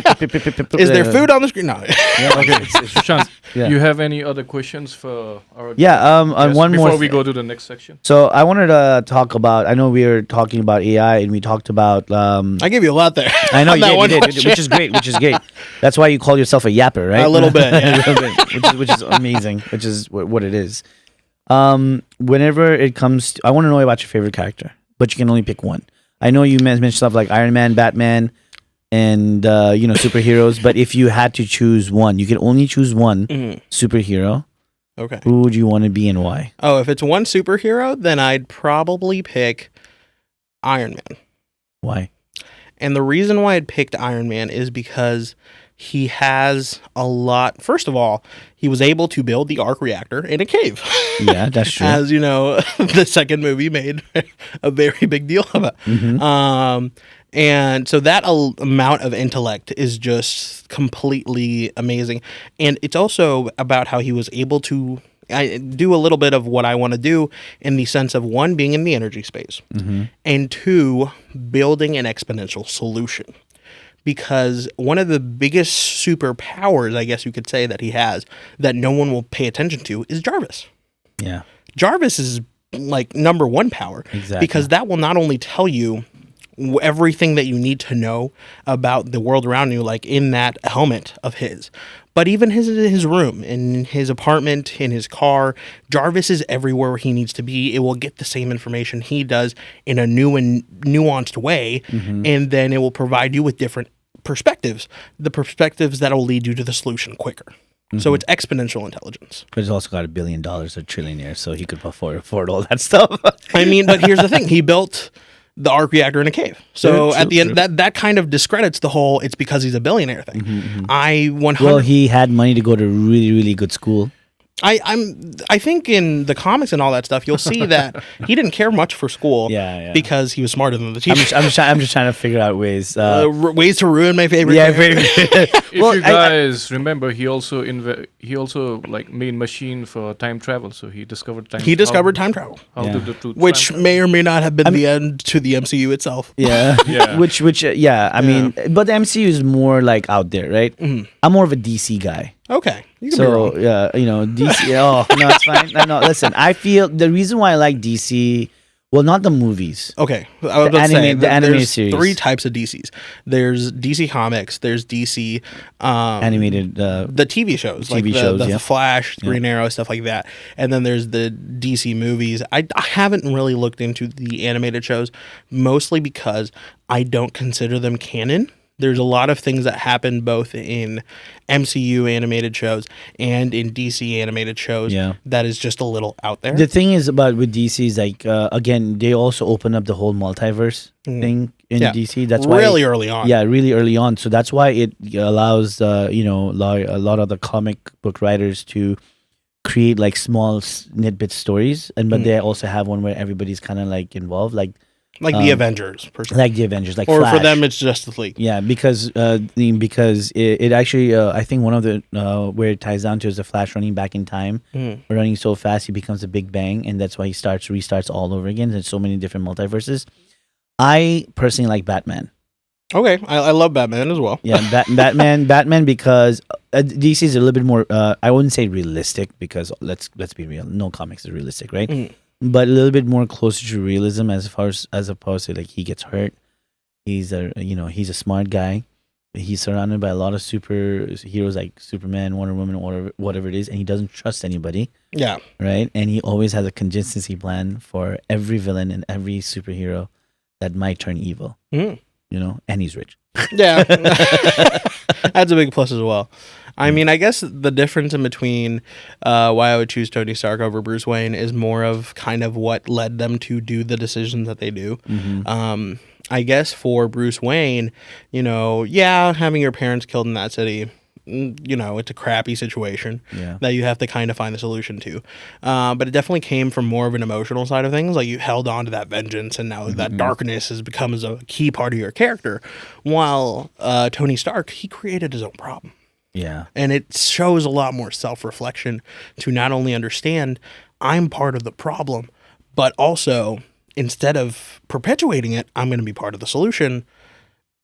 is there food on the screen? No. Okay, Sushant, you have any other questions for our one more before we go to the next section? So I wanted to talk about, I know we were talking about AI, and we talked about I gave you a lot there. I know you did, which is great. That's why you call yourself a yapper, right? A little bit, yeah. A little bit, which is amazing, which is what it is. Whenever it comes to, I want to know about your favorite character, but you can only pick one. I know you mentioned stuff like Iron Man, Batman, and superheroes, but if you had to choose one, you can only choose one superhero. Okay. Who would you want to be and why? Oh, if it's one superhero, then I'd probably pick Iron Man. Why? And the reason why I'd picked Iron Man is because he has a lot. First of all, he was able to build the arc reactor in a cave. Yeah, that's true. As you know, the second movie made a very big deal of it. Mm-hmm. And so that amount of intellect is just completely amazing. And it's also about how he was able to do a little bit of what I want to do, in the sense of, one, being in the energy space, and two, building an exponential solution. Because one of the biggest superpowers, I guess you could say, that he has that no one will pay attention to is Jarvis. Yeah. Jarvis is like number one power. Exactly. Because that will not only tell you everything that you need to know about the world around you, like in that helmet of his, but even his room, in his apartment, in his car, Jarvis is everywhere where he needs to be. It will get the same information he does in a new and nuanced way, and then it will provide you with different perspectives, the perspectives that will lead you to the solution quicker. So it's exponential intelligence. But he's also got $1 billion, a trillionaire, so he could afford all that stuff. I mean, but here's the thing. He built the arc reactor in a cave. So at the end, that kind of discredits the whole "it's because he's a billionaire" thing. Well, he had money to go to really, really good school. I think in the comics and all that stuff, you'll see that he didn't care much for school. Because he was smarter than the teacher. I'm just trying to figure out ways. Ways to ruin my favorite. Yeah, if you guys remember, he also like made machine for time travel. So he discovered time. He discovered time travel, which may or may not have been the end to the MCU itself. Yeah, yeah. Which I mean, but the MCU is more like out there, right? I'm more of a DC guy. Okay. DC. Oh no, it's fine. No, listen. I feel the reason why I like DC. Well, not the movies. Okay, I was about to say the animated there's series. 3 types of DCs. There's DC Comics. There's DC animated. The TV shows, like the Flash, Green Arrow, stuff like that. And then there's the DC movies. I haven't really looked into the animated shows, mostly because I don't consider them canon. There's a lot of things that happen both in MCU animated shows and in DC animated shows that is just a little out there. The thing is about with DC is like, again, they also open up the whole multiverse thing in DC. That's why really early on. Yeah, really early on. So that's why it allows, a lot of the comic book writers to create like small snippet stories. But they also have one where everybody's kind of like involved, like the Avengers, like the Avengers, like or Flash. For them, it's Justice League. Yeah, because it actually, I think one of the where it ties down to is the Flash running back in time, running so fast he becomes a Big Bang, and that's why he restarts all over again. There's so many different multiverses. I personally like Batman. Okay, I love Batman as well. Yeah, Batman because DC is a little bit more. I wouldn't say realistic because let's be real. No comics is realistic, right? But a little bit more closer to realism as opposed to like he gets hurt. He's a smart guy. He's surrounded by a lot of superheroes like Superman, Wonder Woman, whatever it is, and he doesn't trust anybody. Yeah. Right? And he always has a contingency plan for every villain and every superhero that might turn evil. Mm. You know, and he's rich. Yeah, that's a big plus as well. I mean, I guess the difference in between why I would choose Tony Stark over Bruce Wayne is more of kind of what led them to do the decisions that they do. I guess for Bruce Wayne, you know, yeah, having your parents killed in that city, you know, it's a crappy situation that you have to kind of find a solution to. But it definitely came from more of an emotional side of things. Like, you held on to that vengeance, and now that darkness has become a key part of your character. While Tony Stark, he created his own problem. Yeah. And it shows a lot more self-reflection to not only understand I'm part of the problem, but also, instead of perpetuating it, I'm going to be part of the solution,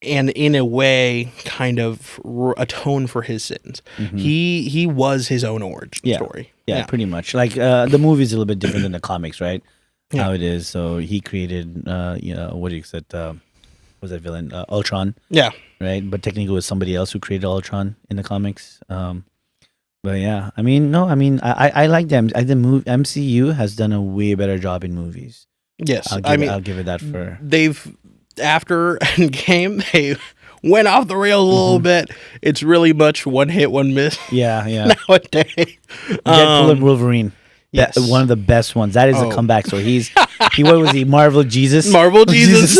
and in a way kind of atone for his sins. He was his own origin story. Yeah, pretty much. Like, the movie's a little bit different than the comics, right? Yeah. How it is. So he created, you know, what do you said? Was that villain? Ultron. Yeah. Right? But technically it was somebody else who created Ultron in the comics. But yeah, I mean, I like them. The MCU has done a way better job in movies. Yes. I'll give it that for... After Endgame, they went off the rails a little bit. It's really much one hit, one miss. Yeah. Nowadays. Deadpool and Wolverine. Yes. One of the best ones. That is a comeback. So what was he? Marvel Jesus? Marvel Jesus.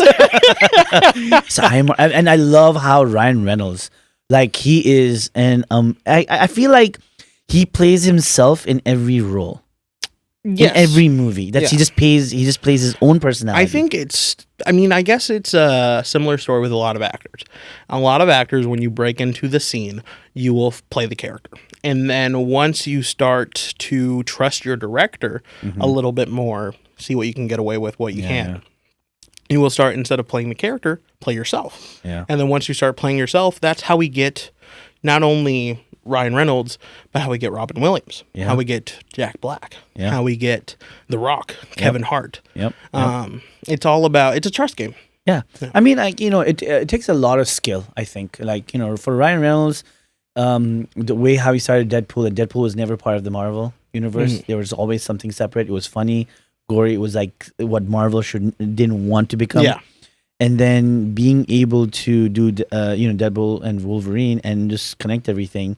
So and I love how Ryan Reynolds, like, he is, and I feel like he plays himself in every role. Yes. In every movie. He just plays his own personality. I guess it's a similar story with a lot of actors. A lot of actors, when you break into the scene, you will play the character. And then once you start to trust your director a little bit more, see what you can get away with, what you can, you will start, instead of playing the character, play yourself. Yeah. And then once you start playing yourself, that's how we get not only Ryan Reynolds, but how we get Robin Williams, how we get Jack Black, how we get The Rock, Kevin Hart. It's all about, it's a trust game. Yeah. I mean, like, you know, it takes a lot of skill, I think. Like, you know, for Ryan Reynolds, the way how he started Deadpool, and Deadpool was never part of the Marvel universe. There was always something separate. It was funny, gory. It was like what Marvel didn't want to become. Yeah. And then being able to do, you know, Deadpool and Wolverine and just connect everything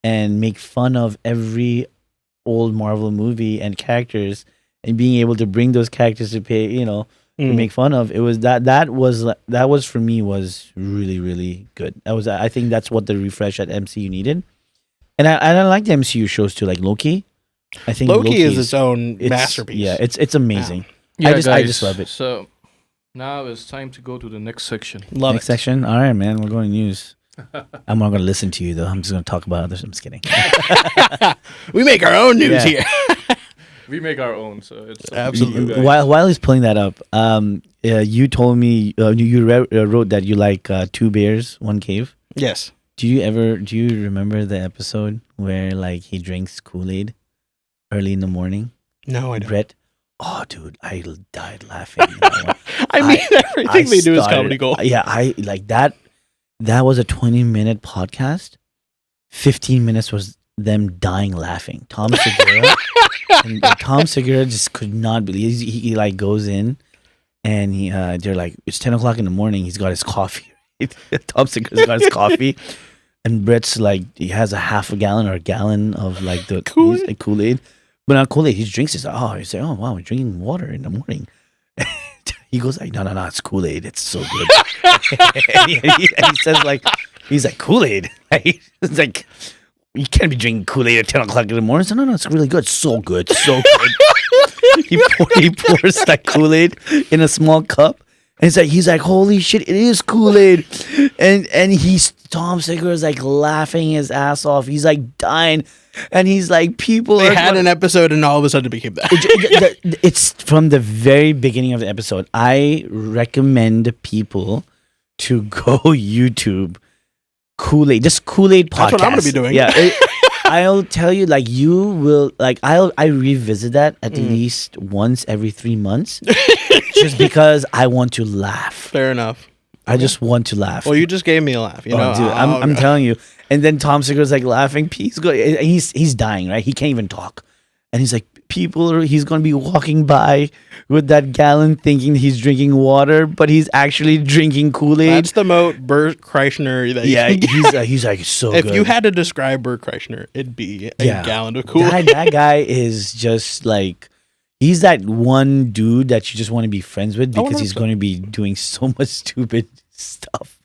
and make fun of every old Marvel movie and characters, and being able to bring those characters to pay, you know, to make fun of. It was that was for me was really, really good. I think that's what the refresh at MCU needed. And I like the MCU shows too, like Loki. I think Loki is its own masterpiece. Yeah, it's amazing. Yeah, I just love it. So now it's time to go to the next section. Next section? All right, man. We're going to news. I'm not going to listen to you, though. I'm just going to talk about others. I'm just kidding. We make our own news here. We make our own, so it's absolutely. While he's pulling that up, you told me you wrote that you like 2 bears, 1 cave. Yes. Do you remember the episode where, like, he drinks Kool-Aid early in the morning? No, I don't. Brett. Oh, dude, I died laughing. I mean, everything they do is comedy gold. Yeah, I like that. That was a 20-minute podcast. 15 minutes was them dying laughing. Tom Segura just could not believe. He like goes in, and they're like, it's 10 o'clock in the morning. He's got his coffee. Tom Segura's got his coffee, and Brett's like, he has a half a gallon or a gallon of like the Kool-Aid. But not Kool-Aid. He drinks it. He's like, oh wow, we're drinking water in the morning. He goes like, no, it's Kool-Aid. It's so good. and he says like, he's like, Kool-Aid. It's like, you can't be drinking Kool-Aid at 10 o'clock in the morning. So no, it's really good. So good. He pours that Kool-Aid in a small cup. And he's like, holy shit, it is Kool-Aid. And Tom Segura is like laughing his ass off. He's like dying. And he's like, they had an episode and all of a sudden it became that. It's from the very beginning of the episode. I recommend people to go YouTube Kool-Aid, just Kool-Aid podcast. That's what I'm going to be doing. Yeah. I'll tell you, like, you will, like, I revisit that at least once every 3 months just because I want to laugh. Fair enough. I just want to laugh. Well, you just gave me a laugh. You know, dude, I'm telling you. And then Tom Segura's like laughing. He's dying, right? He can't even talk. And he's like, he's going to be walking by with that gallon thinking he's drinking water, but he's actually drinking Kool-Aid. That's the Bert Kreischer. He's like so if good. you had to describe Bert Kreischer, it'd be a gallon of Kool-Aid. That guy is just like, he's that one dude that you just want to be friends with because he's going to be doing so much stupid stuff.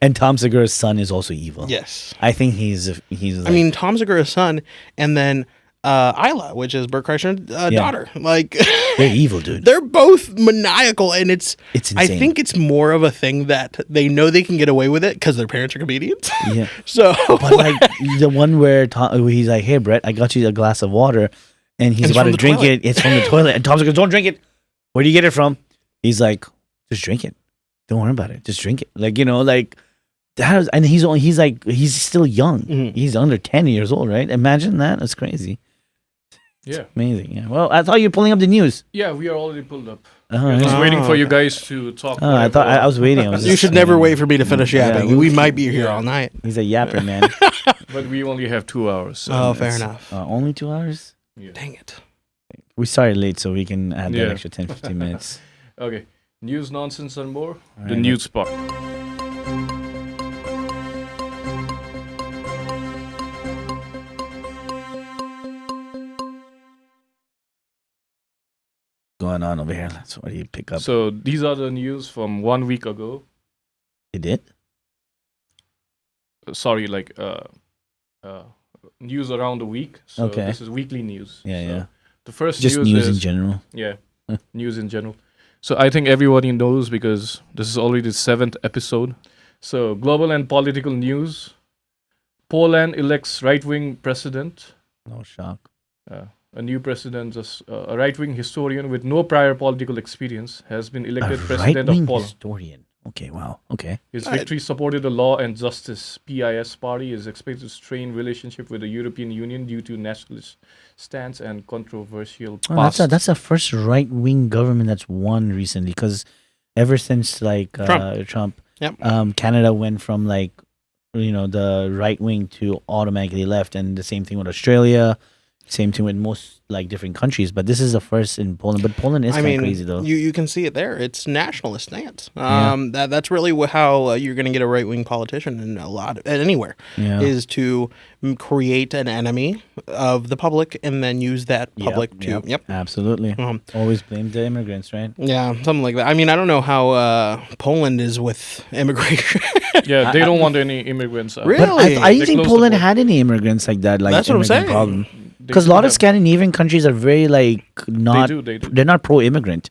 And Tom Segura's son is also evil. Yes. I think he's I mean, Tom Segura's son, and then Isla, which is Bert Kreischer's daughter. Like, they're evil, dude. They're both maniacal, and it's insane. I think it's more of a thing that they know they can get away with it because their parents are comedians. Yeah. So, but like the one where he's like, "Hey, Brett, I got you a glass of water," and he's about to drink it. It's from the toilet, and Tom's like, "Don't drink it. Where do you get it from?" He's like, "Just drink it. Don't worry about it. Just drink it." Like, like that. And he's still young. Mm-hmm. He's under 10 years old, right? Imagine that. That's crazy. Yeah. Amazing. Yeah. Well, I thought you were pulling up the news. Yeah, we are already pulled up. We're just waiting for you guys to talk. I thought I was waiting. You should never wait for me to finish yapping. We might be here all night. He's a yapper, man. But we only have 2 hours. So fair enough. Only 2 hours? Yeah. Dang it. We started late, so we can add that extra 10, 15 minutes. Okay. News, nonsense, and more. Right, the news part. Going on over here? That's what you pick up. So these are the news from 1 week ago. You did? Sorry, news around the week. So okay. This is weekly news. Yeah. The first just news in general. Yeah, news in general. So I think everybody knows because this is already the 7th episode. So global and political news. Poland elects right-wing president. No shock. A new president, a right-wing historian with no prior political experience, has been elected president of Poland. Historian. Okay, wow. Okay. His victory supported the Law and Justice (PIS) party is expected to strain relationship with the European Union due to nationalist stance and controversial past. That's the first right-wing government that's won recently, because ever since Trump, yep. Canada went from the right wing to automatically left, and the same thing with Australia. Same thing with most different countries, but this is the first in Poland. But Poland is kind of crazy, though. You can see it there. It's nationalist stance. That's really how you're going to get a right wing politician in anywhere is to create an enemy of the public and then use that public to. Yep. Absolutely. Always blame the immigrants, right? Yeah, something like that. I mean, I don't know how Poland is with immigration. Yeah, they don't want any immigrants. Really? But I didn't think Poland had any immigrants like that. That's what I'm saying. Problem. Because a lot of Scandinavian countries are very not. They do. They're not pro-immigrant,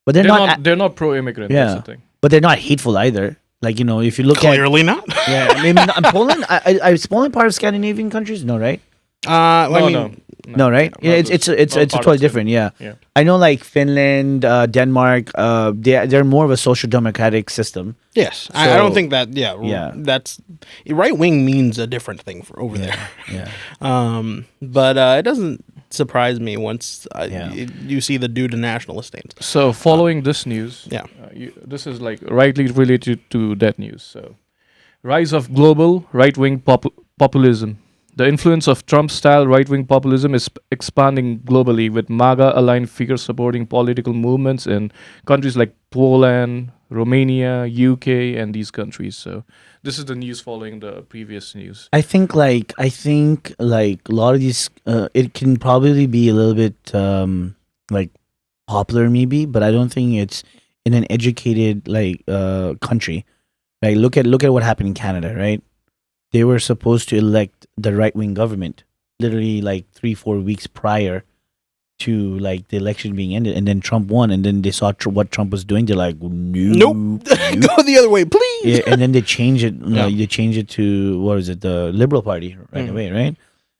but they're not. They're not pro-immigrant. Yeah, that's the thing. But they're not hateful either. If you look clearly not. Yeah, maybe not. Poland. Is Poland part of Scandinavian countries? No, right? No, right? Yeah, it's totally different. Yeah. I know, Finland, Denmark. They're more of a social democratic system. Yes, so, I don't think that. Yeah, that's right wing means a different thing for over there. Yeah. But it doesn't surprise me once you see the due to nationalist stance. So following this news, this is rightly related to that news. So, rise of global right wing populism. The influence of Trump-style right-wing populism is expanding globally, with MAGA-aligned figures supporting political movements in countries like Poland, Romania, UK, and these countries. So this is the news following the previous news. I think a lot of these, it can probably be a little bit popular maybe, but I don't think it's in an educated country. Look at what happened in Canada, right? They were supposed to elect the right-wing government literally 3-4 weeks prior to the election being ended, and then Trump won, and then they saw what Trump was doing. They're like, nope. Go the other way, please. Yeah, and then they changed it. They changed it to the Liberal Party right away, right?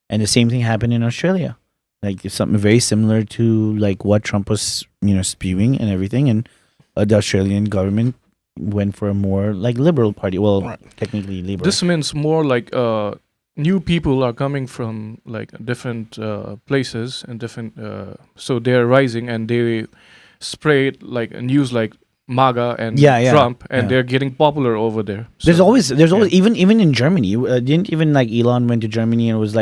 And the same thing happened in Australia. It's something very similar to what Trump was spewing and everything, and the Australian government went for a more liberal party. Well, technically liberal. This means more new people are coming from different places and different. So they're rising and they spread news MAGA and Trump, and they're getting popular over there. So, there's always even in Germany. Didn't even Elon went to Germany and was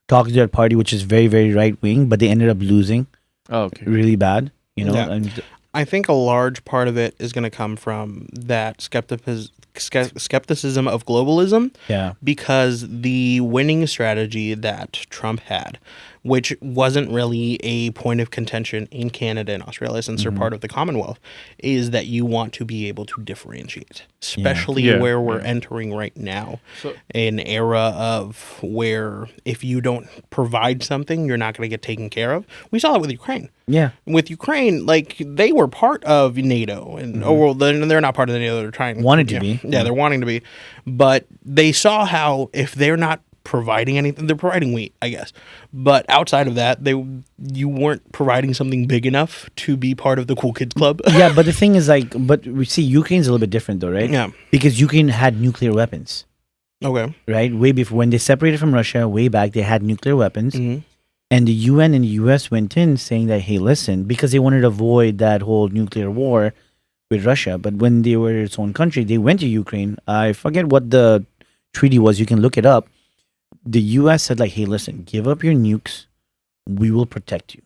talk to that party, which is very, very right wing, but they ended up losing really bad. You know, and I think a large part of it is going to come from that skepticism of globalism. Yeah. Because the winning strategy that Trump had, which wasn't really a point of contention in Canada and Australia since they're part of the Commonwealth, is that you want to be able to differentiate, especially where we're entering right now, an era of where if you don't provide something, you're not going to get taken care of. We saw that with Ukraine. Yeah. With Ukraine, like, they were part of NATO, and they're not part of the NATO. They're trying wanted to be. Yeah, they're wanting to be, but they saw how if they're not providing anything, they're providing wheat, I guess, but outside of that, you weren't providing something big enough to be part of the cool kids club. Yeah, but the thing is, like, but we see Ukraine's a little bit different, though, right? Yeah, because Ukraine had nuclear weapons. Okay. Right, way before when they separated from Russia, way back, they had nuclear weapons. And the UN and the US went in saying that, hey, listen, because they wanted to avoid that whole nuclear war with Russia. But when they were its own country, they went to Ukraine. I forget what the treaty was. You can look it up. The US said, like, hey, listen, give up your nukes. We will protect you.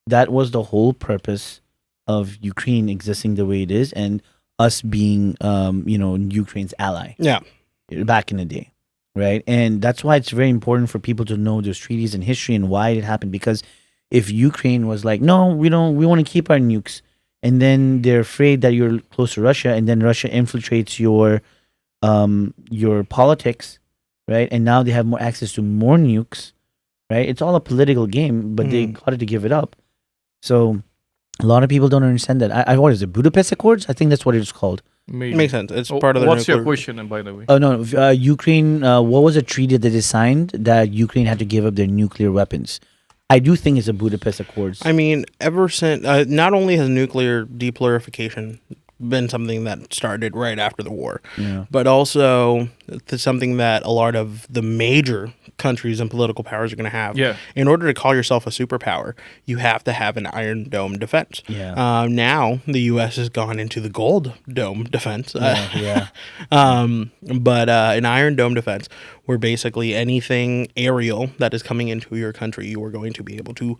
That was the whole purpose of Ukraine existing the way it is and us being, Ukraine's ally. Yeah. Back in the day. Right. And that's why it's very important for people to know those treaties and history and why it happened. Because if Ukraine was like, no, we want to keep our nukes, and then they're afraid that you're close to Russia, and then Russia infiltrates your politics, right? And now they have more access to more nukes, right? It's all a political game, but they got to give it up. So a lot of people don't understand that. What is it, Budapest Accords? I think that's what it's called. Maybe. Makes sense. It's part of the What's your question, by the way? Oh, no. Ukraine, what was a treaty that they signed that Ukraine had to give up their nuclear weapons? I do think it's a Budapest Accords. I mean, ever since, not only has nuclear deplurification been something that started right after the war, but also it's something that a lot of the major countries and political powers are going to have. Yeah. In order to call yourself a superpower, you have to have an Iron Dome defense. Yeah. Now the U.S. has gone into the Gold Dome defense. Yeah. But an Iron Dome defense, where basically anything aerial that is coming into your country, you are going to be able to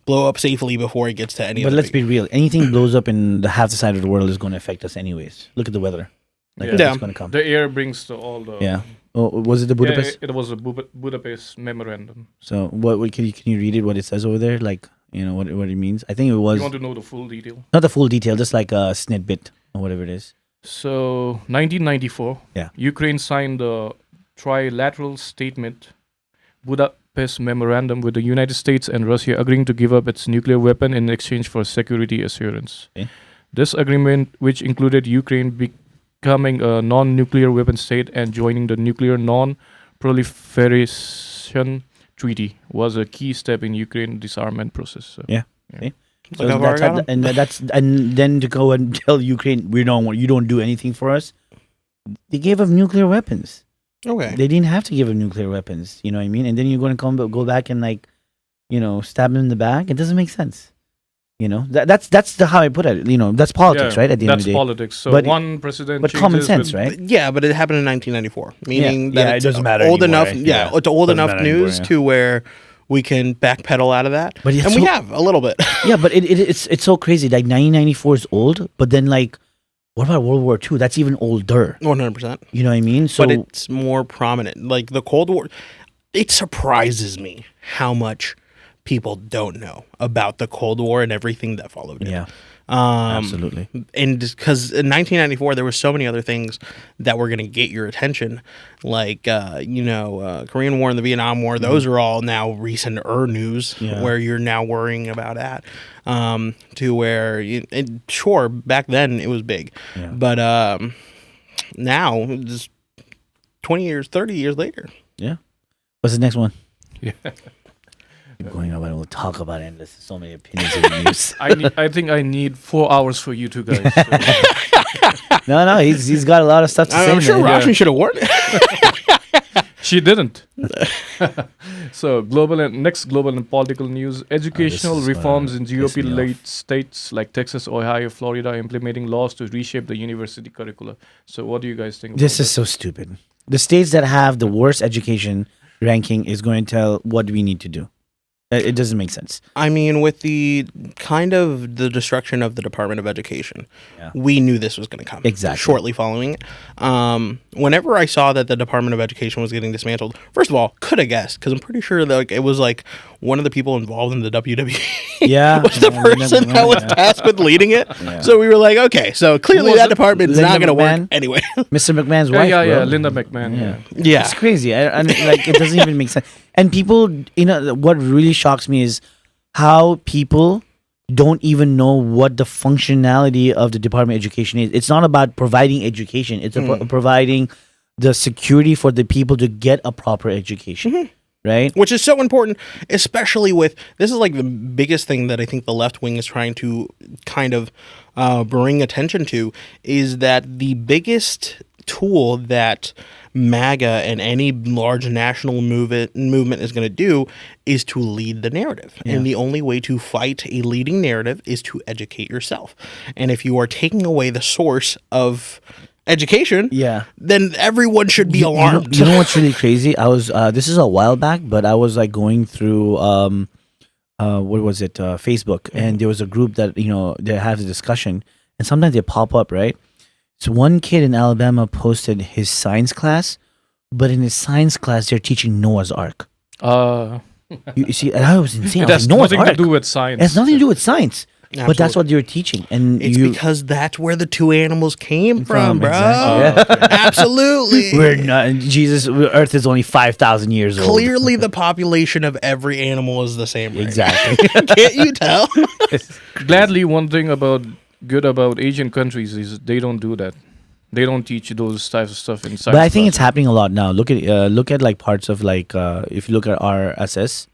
blow up safely before it gets to any. But let's be real. Anything blows up in the half the side of the world is going to affect us anyways. Look at the weather. It's going to come. The air brings to all the. Yeah. Oh, was it the Budapest? Yeah, it was a Budapest memorandum. So what can you read it? What it says over there? Like, what it means? I think it was. You want to know the full detail? Not the full detail, just like a snippet or whatever it is. So 1994. Yeah. Ukraine signed the trilateral statement, Budapest memorandum, with the United States and Russia agreeing to give up its nuclear weapon in exchange for security assurance. Okay. This agreement, which included Ukraine becoming a non-nuclear weapon state and joining the Nuclear Non-Proliferation Treaty, was a key step in Ukraine's disarmament process. So, yeah. So and then to go and tell Ukraine you don't do anything for us. They gave up nuclear weapons. Okay. They didn't have to give up nuclear weapons. You know what I mean? And then you're going to go back and stab them in the back. It doesn't make sense. That's how I put it. That's politics, right? At the end of the day, that's politics. So but one president, but common sense, right? Yeah, but it happened in 1994, meaning that it doesn't matter. Old anymore, enough. right? Yeah, it's old enough news to where we can backpedal out of that. But we have a little bit. Yeah, but it's so crazy. Like 1994 is old, but then like, what about World War II? That's even older. 100%. You know what I mean? So, but it's more prominent. Like the Cold War, it surprises me how much people don't know about the Cold War and everything that followed it. Yeah, absolutely. And because in 1994 there were so many other things that were going to get your attention, like Korean War and the Vietnam War. Those are all now recent news, where you're now worrying about that. To where sure, back then it was big, but now just 20 years, 30 years later. Yeah. What's the next one? Yeah. Keep going on, we'll talk about it. There's so many opinions in news. I think I need 4 hours for you two guys. So. No, he's got a lot of stuff to say. I'm sure Roshan should have warned. She didn't. So global and political news. Educational reforms in GOP-led states like Texas, Ohio, Florida are implementing laws to reshape the university curricula. So what do you guys think? This is so stupid. The states that have the worst education ranking is going to tell what we need to do. It doesn't make sense. I mean, with the kind of the destruction of the Department of Education, we knew this was going to come. Exactly. Shortly following it. Whenever I saw that the Department of Education was getting dismantled, first of all, could have guessed, because I'm pretty sure that it was like one of the people involved in the WWE was the person that was tasked with leading it. Yeah. So we were like, okay, so clearly that department is not going to work anyway. Mr. McMahon's wife. Yeah, Linda McMahon. Yeah. It's crazy. Like, it doesn't even make sense. And people, what really shocks me is how people don't even know what the functionality of the Department of Education is. It's not about providing education. It's about providing the security for the people to get a proper education, right? Which is so important, especially with, this is like the biggest thing that I think the left wing is trying to kind of bring attention to, is that the biggest tool that MAGA and any large national movement is going to do is to lead the narrative. Yeah. And the only way to fight a leading narrative is to educate yourself. And if you are taking away the source of education, then everyone should be alarmed. You know what's really crazy? I was this is a while back, but I was like going through what was it, Facebook, and there was a group that they have a discussion, and sometimes they pop up, right? So one kid in Alabama posted his science class, but in his science class they're teaching Noah's Ark. You see, and I was insane. It has nothing to do with science. It has nothing to do with science. Absolutely. But that's what you're teaching, and it's because that's where the two animals came from, bro. Exactly. Absolutely. We're not. Earth is only 5,000 years old. Clearly, the population of every animal is the same. Right? Exactly. Can't you tell? Gladly, one thing good about Asian countries is they don't do that. They don't teach those types of stuff in science. But I think it's happening a lot now. Look at like parts of like if you look at RSS.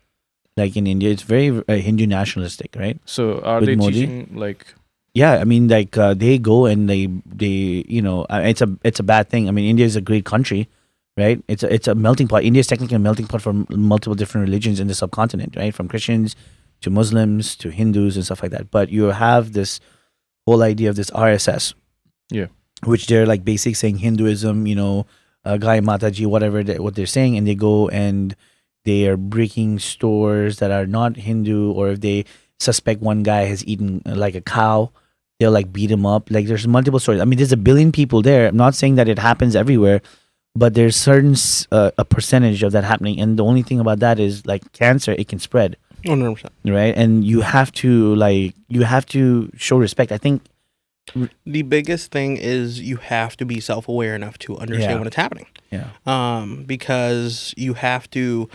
Like in India, it's very Hindu nationalistic, right? So are they teaching like? Yeah, I mean, like they go and they it's a bad thing. I mean, India is a great country, right? It's a melting pot. India is technically a melting pot for multiple different religions in the subcontinent, right? From Christians to Muslims to Hindus and stuff like that. But you have this whole idea of this RSS, which they're like basically saying Hinduism, Gai Mataji, whatever what they're saying, and they go and they are breaking stores that are not Hindu, or if they suspect one guy has eaten like a cow, they'll like beat him up. Like there's multiple stories. I mean, there's 1 billion people there. I'm not saying that it happens everywhere, but there's certain a percentage of that happening. And the only thing about that is like cancer, it can spread. 100%. Right? And you have to show respect. I think the biggest thing is you have to be self-aware enough to understand when it's happening. Yeah. Because you have to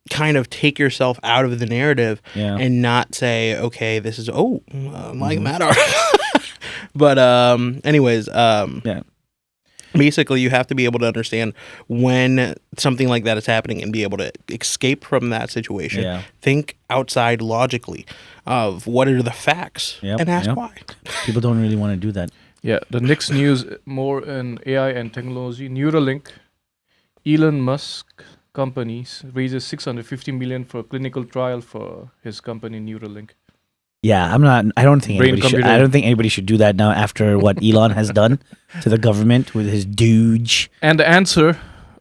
kind of take yourself out of the narrative and not say, okay, this is like matter. But anyways, basically you have to be able to understand when something like that is happening and be able to escape from that situation. Yeah. Think outside logically of what are the facts and ask why. People don't really want to do that. Yeah, the next news, more in AI and technology. Neuralink, Elon Musk companies raises $650 million for a clinical trial for his company Neuralink. Yeah, I don't think anybody should do that now after what Elon has done to the government with his Doge. And the answer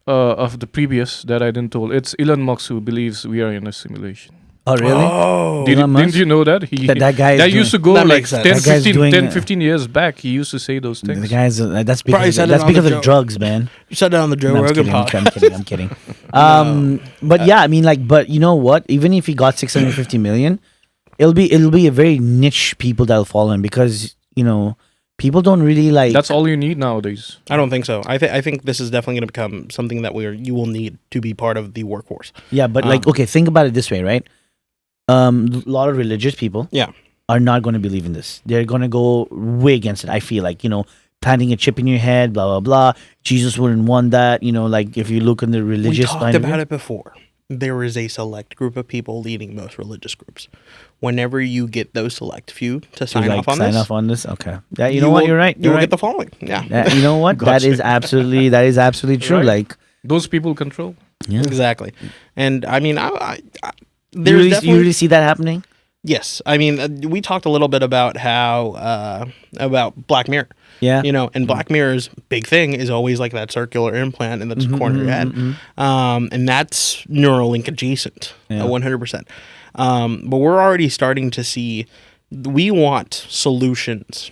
of the previous that I didn't told, it's Elon Musk who believes we are in a simulation. Oh, really? Oh, didn't you know that? That guy is used to go like 10, 15 years back. He used to say those things. The guy's that's because of the drugs, man. You said that on the Joe Rogan podcast. I'm kidding. But yeah, I mean, like, but you know what? Even if he got 650 million, it'll be a very niche people that'll follow him because people don't really like. That's all you need nowadays. I don't think so. I think this is definitely going to become something that you will need to be part of the workforce. Yeah, but okay, think about it this way, right? A lot of religious people are not going to believe in this. They're going to go way against it. I feel like, planting a chip in your head, blah, blah, blah. Jesus wouldn't want that. Like if you look in the religious line. We talked about it before. There is a select group of people leading most religious groups. Whenever you get those select few to sign off on this. Okay. Yeah, you know what? You're right. You'll get the following. Yeah. You know what? Gotcha. That is absolutely true. Right. Like those people control. Yeah. Exactly. And I mean, you really see that happening? Yes, I mean we talked a little bit about how about Black Mirror. Yeah. And Black Mirror's big thing is always like that circular implant in the corner of your head, and that's Neuralink adjacent, 100%. But we're already starting to see we want solutions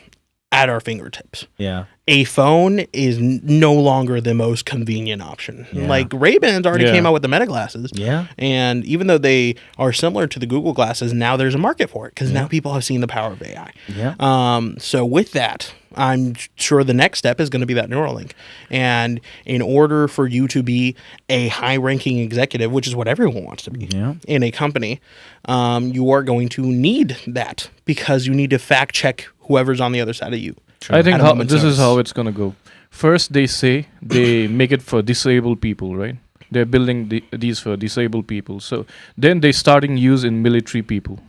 at our fingertips. Yeah. A phone is no longer the most convenient option. Yeah. Like Ray-Bans already came out with the Meta glasses. Yeah. And even though they are similar to the Google glasses, now there's a market for it because now people have seen the power of AI. Yeah. So with that, I'm sure the next step is going to be that Neuralink. And in order for you to be a high-ranking executive, which is what everyone wants to be in a company, you are going to need that because you need to fact-check whoever's on the other side of you. I think this is how it's going to go. First, they say they make it for disabled people, right? They're building these for disabled people. So then they starting use in military people.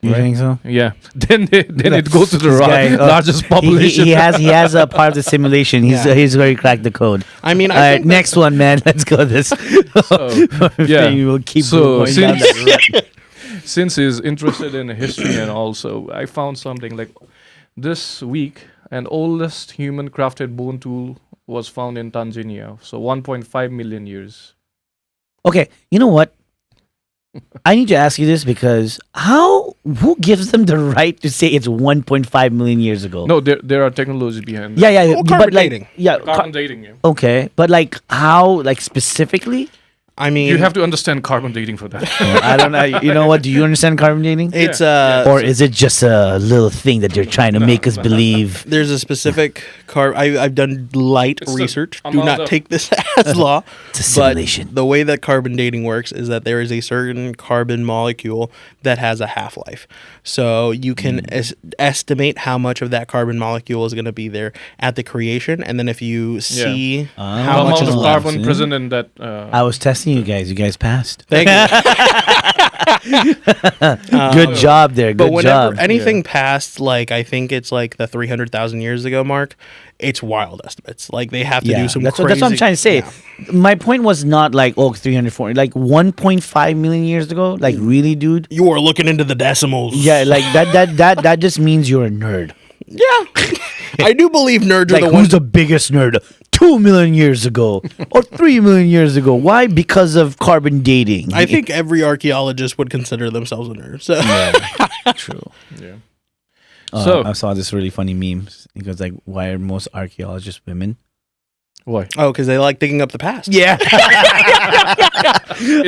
You think so? Yeah. Then it goes to the largest population. He has a part of the simulation. He's already cracked the code. I mean, all right, next one, man. Let's go this. We will keep going down that road. Since he's interested in history and also, I found something like this week. An oldest human-crafted bone tool was found in Tanzania. So 1.5 million years. Okay, you know what? I need to ask you this because who gives them the right to say it's 1.5 million years ago? No, there are technologies behind that. Yeah. Well, carbon dating. Carbon dating, yeah. Okay, but like how, like specifically? I mean, you have to understand carbon dating for that. I don't know. You know what? Do you understand carbon dating? It's or is it just a little thing that you're trying to make us believe? There's a specific I've done light research. Do not take this as law. It's a simulation. But the way that carbon dating works is that there is a certain carbon molecule that has a half-life. So you can estimate how much of that carbon molecule is going to be there at the creation, and then if you see how much of is carbon present in that. I was testing you guys. You guys passed. Thank you. Good job there. But Good whenever job. anything past, like, I think it's like the 300,000 years ago mark, it's wild estimates. Like, they have to do some that's crazy... what I'm trying to say. Yeah. My point was not like, 340, like 1.5 million years ago. Like, really, dude? You are looking into the decimals. Yeah, like that just means you're a nerd. Yeah. I do believe nerds Like, are the who's ones... the biggest nerd? 2 million years ago or 3 million years ago. Why? Because of carbon dating. I think every archaeologist would consider themselves a nerd. So. Yeah, true. Yeah. So I saw this really funny meme. It goes like, why are most archaeologists women? Why? Oh, because they like digging up the past. Yeah.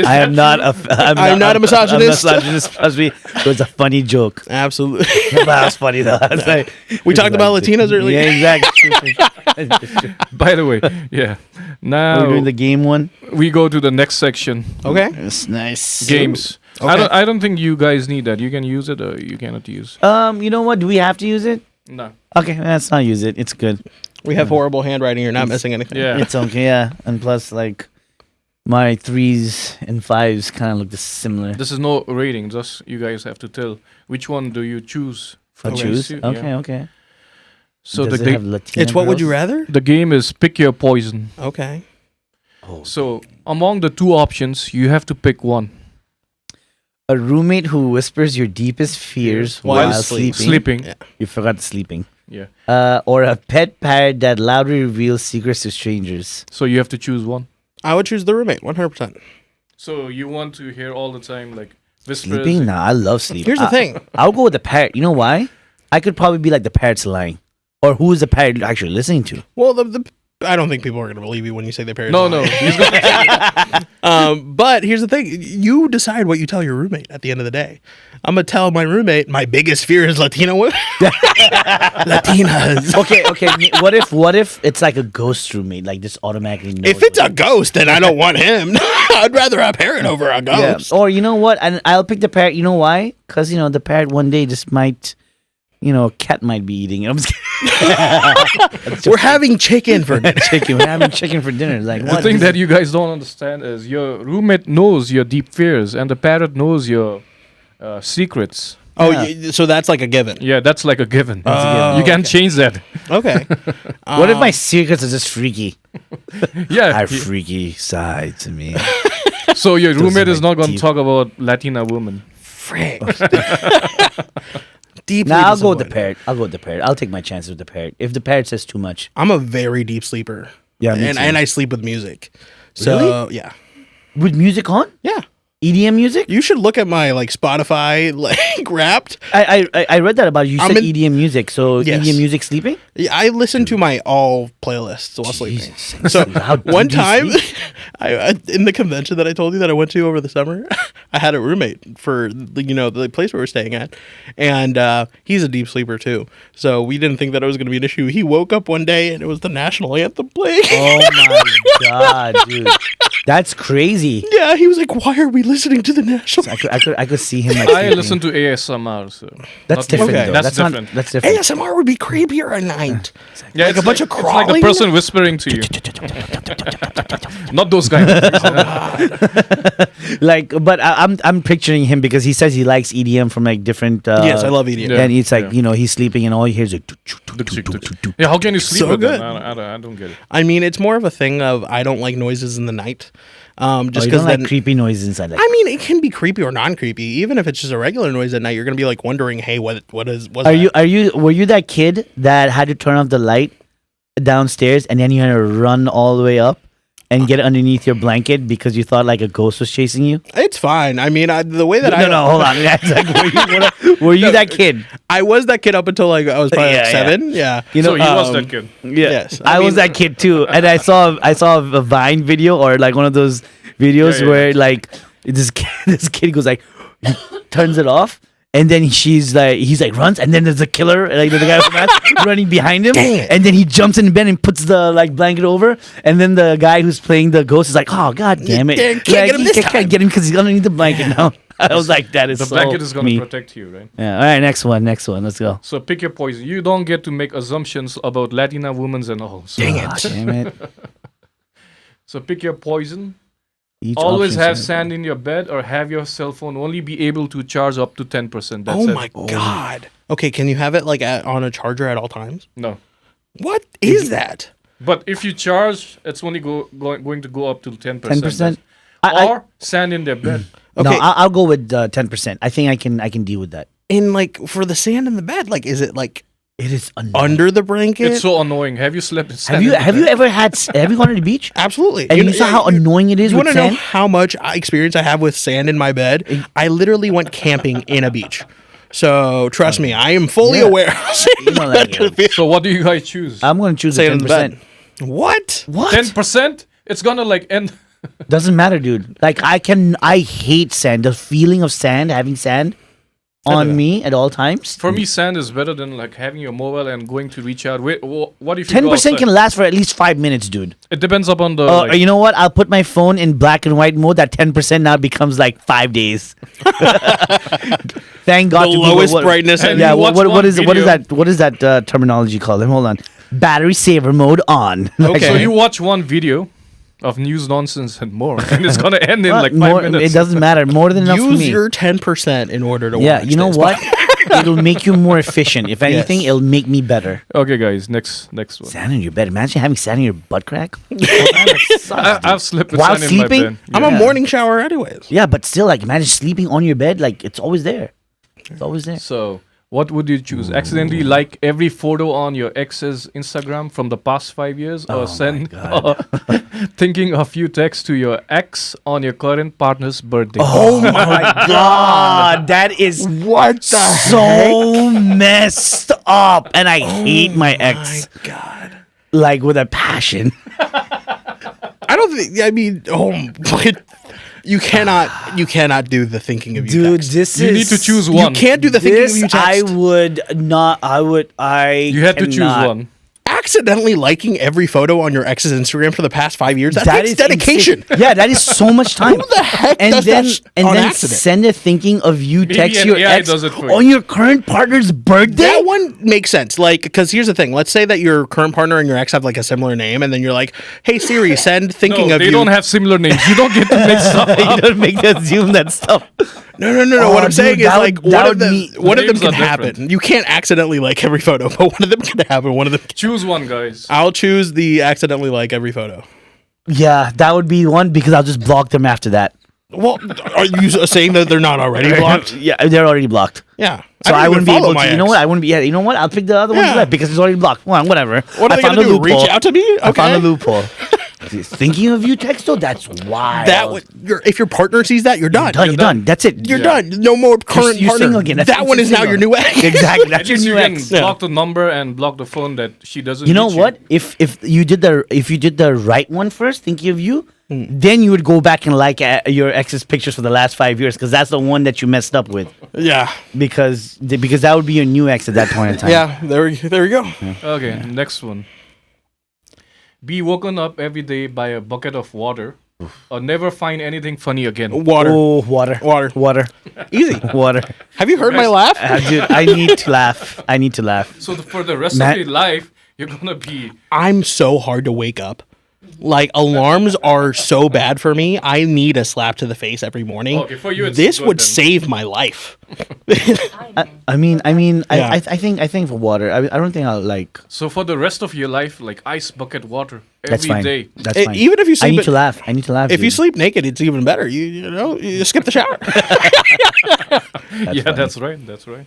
I'm not a misogynist. It was a funny joke. Absolutely. That was funny though. I was like, we talked about Latinas earlier. Yeah, exactly. By the way, yeah. Now we're doing the game one. We go to the next section. Okay. That's nice. Games. Okay. I don't think you guys need that. You can use it or you cannot use. You know what? Do we have to use it? No. Okay, let's not use it. It's good. We have horrible handwriting. You're not missing anything. Yeah. It's okay, yeah. And plus, like, my 3s and 5s kind of look similar. This is no rating. Just you guys have to tell which one do you choose. Choose? Yeah. Okay. So Does it have Latina It's what would you girls? rather? the game is pick your poison. Okay. Oh. So among the two options, you have to pick one. A roommate who whispers your deepest fears while sleeping. Yeah. You forgot the sleeping. Yeah. Or a pet parrot that loudly reveals secrets to strangers. So you have to choose one. I would choose the roommate, 100%. So you want to hear all the time like whispers. Sleeping? Nah, I love sleeping. Here's the thing. I'll go with the parrot. You know why? I could probably be like the parrot's lying. Or who is the parrot actually listening to? Well, I don't think people are going to believe you when you say their parents. No. He's gonna but here's the thing. You decide what you tell your roommate at the end of the day. I'm going to tell my roommate my biggest fear is Latino women. Latinas. Okay. What if it's like a ghost roommate, like just automatically knows? If it's a ghost, then I don't want him. I'd rather a parrot over a ghost. Yeah. Or you know what? And I'll pick the parrot. You know why? Because the parrot one day just might, a cat might be eating it. I'm just kidding. We're having chicken for dinner. We're having chicken for dinner. Like, the thing that you guys don't understand is your roommate knows your deep fears and the parrot knows your secrets. Oh, so that's like a given. Yeah, that's like a given. You can't change that. Okay. What if my secrets are just freaky? Yeah. I have freaky side to me. So your roommate is not going to deep. talk about Latina women. frick. Deeply Nah, I'll go with the disappointed. parrot. I'll take my chances with the parrot. If the parrot says too much. I'm a very deep sleeper. Yeah, me too. and I sleep with music. So Really? yeah. With music on? Yeah. EDM music? You should look at my like Spotify like Wrapped. I read that about you. You I'm said in- EDM music. So Yes. EDM music sleeping? Yeah, I listen to my all playlists while sleeping. Jesus. So How deep one do you time, sleep? I in the convention that I told you that I went to over the summer, I had a roommate for the place we were staying at, and he's a deep sleeper too. So we didn't think that it was going to be an issue. He woke up one day and it was the national anthem playing. Oh my god, dude. That's crazy. Yeah, he was like, "Why are we listening to the national?" I could see him like I sleeping. listen to ASMR, so That's not different music. though. That's Not- different. that's different. ASMR would be creepier at night. Yeah, like it's a bunch of it's like the crawling? person whispering to you. Not those kind of things. Like, but I'm picturing him because he says he likes EDM from like different. Yes, I love EDM. Yeah. And it's like Yeah. he's sleeping and all he hears is Yeah, how can you sleep So with good. them? I don't get it. I mean, it's more of a thing of I don't like noises in the night. Just Oh, you because don't then like creepy noises inside. Like, I mean, it can be creepy or non-creepy. Even if it's just a regular noise at night, you're gonna be like wondering, "Hey, what's were you that kid that had to turn off the light downstairs and then you had to run all the way up and get underneath your blanket because you thought like a ghost was chasing you? It's fine. I mean, the way that No, hold on. That's like, were you that kid? I was that kid up until like I was probably like Yeah, 7. Yeah. You So know, he was that kid. Yeah, Yes. I was that kid too, and I saw a Vine video or like one of those videos Yeah. where like this kid goes like turns it off, and then he's like runs, and then there's a killer like the guy with the mask running behind him, Dang it. and then he jumps in bed and puts the like blanket over, and then the guy who's playing the ghost is like, oh god damn it, Can't get him this time. can't get him because he's underneath the blanket now. I was like, that is The so blanket is going me. to protect you, right? Yeah. All right, next one. Let's go. So pick your poison. You don't get to make assumptions about Latina women and all. So, Ah, damn it. so pick your poison. Each Always option have says- sand in your bed or have your cell phone only be able to charge up to 10%. That's Oh it. my god. Okay, can you have it like on a charger at all times? No. What is that? But if you charge, it's only going to go up to 10%. 10%? Or sand in their bed. No, Okay. I'll go with 10%. I think I can deal with that. In like for the sand in the bed, like is it like It is annoying. under the blanket? It's so annoying. Have you slept in sand? Have you ever had? Have you gone to the beach? Absolutely. And you saw how annoying it is You with want to know sand? how much experience I have with sand in my bed? I literally went camping in a beach. So trust me, I am fully Yeah. aware. You know that, So what do you guys choose? I'm going to choose the Sand in the 10%. bed. What? What? 10%? It's going to like end. Doesn't matter, dude. Like I hate sand. The feeling of sand, having sand on me at all times. For me, sand is better than like having your mobile and going to reach out. Wait, what if you 10% go outside? can last for at least 5 minutes, dude. It depends upon the. like- You know what? I'll put my phone in black and white mode. That 10% now becomes like 5 days. Thank God. The to Google. lowest What- brightness. And Yeah, you what watch one is video. what is that terminology called? Hold on. Battery saver mode on. Okay. So you watch one video of news nonsense and more, and it's gonna end in Well, like 5 more- minutes. It doesn't matter. More than enough for Use me. your 10% in order to Yeah, watch you know this. what? It'll make you more efficient. If anything, Yes. it'll make me better. Okay, guys, next one. Sand in your bed. Imagine having sand in your butt crack. I've slept with While sand sleeping? in my bed. I'm Yeah. a morning shower anyways. Yeah, but still, like, imagine sleeping on your bed. Like, it's always there. It's always there. So, what would you choose? Accidentally like every photo on your ex's Instagram from the past 5 years, or send thinking of you text to your ex on your current partner's birthday? Oh my God, that is What the so messed up, and I hate my ex God. like with a passion. I don't think. I mean, you cannot do the thinking of you. Dude, text. this You is need to choose You one. can't do the thinking of This you text. I would not. I. You had to choose cannot. one. Accidentally liking every photo on your ex's Instagram for the past 5 years. That takes is dedication. insane. Yeah, that is so much time. Who the heck and does then, that and on then accident? send a thinking of you Maybe text an your AI ex does it for you. on your current partner's birthday. That one makes sense. Like, because here's the thing. Let's say that your current partner and your ex have like a similar name, and then you're like, "Hey Siri, send thinking No, of they you." don't have similar names. You don't get to mix stuff You up. don't make them assume that stuff. No. Oh, What I'm dude, saying is that like would- that one of would them. be- One of them Names can are happen. different. You can't accidentally like every photo, but one of them can happen. One of them. Choose one, guys. I'll choose the accidentally like every photo. Yeah, that would be one because I'll just block them after that. Well, are you saying that they're not already blocked? Yeah, they're already blocked. Yeah. So I wouldn't be able to. You know ex. what? I wouldn't be. Yeah, you know what? I'll pick the other one left because it's already blocked. Well, whatever. What are I they found going a to do? loophole. Reach out to me? Okay. I found a loophole. Thinking of you, Texto? That's wild. If your partner sees that, you're done. You're done. That's it. You're done. No more current you're partner. single again. That's That one is now your new ex. Exactly. That's At your least new you can ex. block the number and block the phone that she doesn't. You know reach what? If you did the right one first, thinking of you, Hmm. then you would go back and like your ex's pictures for the last 5 years because that's the one that you messed up with. Yeah. Because that would be your new ex at that point in time. Yeah. There we go. Okay, next one. Be woken up every day by a bucket of water, or never find anything funny again. Water. Oh, water. Easy. Water. Have you heard my laugh? Dude, I need to laugh. So for the rest Matt- of your life, you're gonna be. I'm so hard to wake up. Like, alarms are so bad for me. I need a slap to the face every morning. Okay, for you, it's this good would then. save my life. I mean, Yeah. I think for water. I don't think I'll like. So for the rest of your life, like ice bucket water That's every fine. day. That's fine. Even if you I sleep, need to laugh. I need to laugh. if you dude. sleep naked, it's even better. You skip the shower. Yeah, funny. that's right. That's right.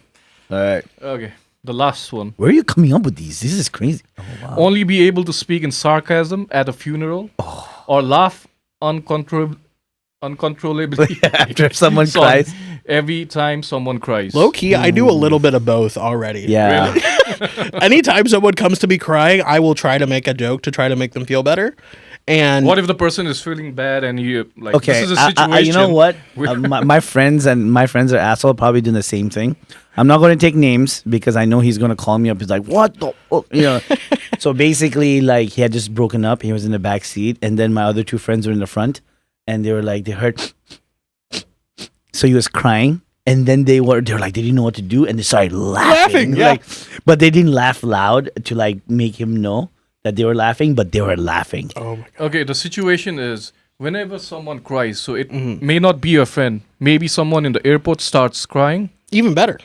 All right. Okay, the last one. Where are you coming up with these? This is crazy. Oh wow. Only be able to speak in sarcasm at a funeral, or laugh uncontrollably After someone So, cries. every time someone cries. Low key, I do a little bit of both already. Yeah. Anytime someone comes to me crying, I will try to make a joke to try to make them feel better. And What if the person is feeling bad and you like? Okay. This is a situation. you know what? where- My friends are asshole. Probably doing the same thing. I'm not going to take names because I know he's going to call me up. He's like, "What the?" So basically, like he had just broken up. He was in the back seat, and then my other two friends were in the front, and they were like, they heard. So he was crying, and then they were like, they didn't know what to do, and they started laughing. yeah. Like, but they didn't laugh loud to like make him know that they were laughing, but they were laughing. oh my god, Okay, the situation is whenever someone cries, so it may not be a friend. Maybe someone in the airport starts crying. even better.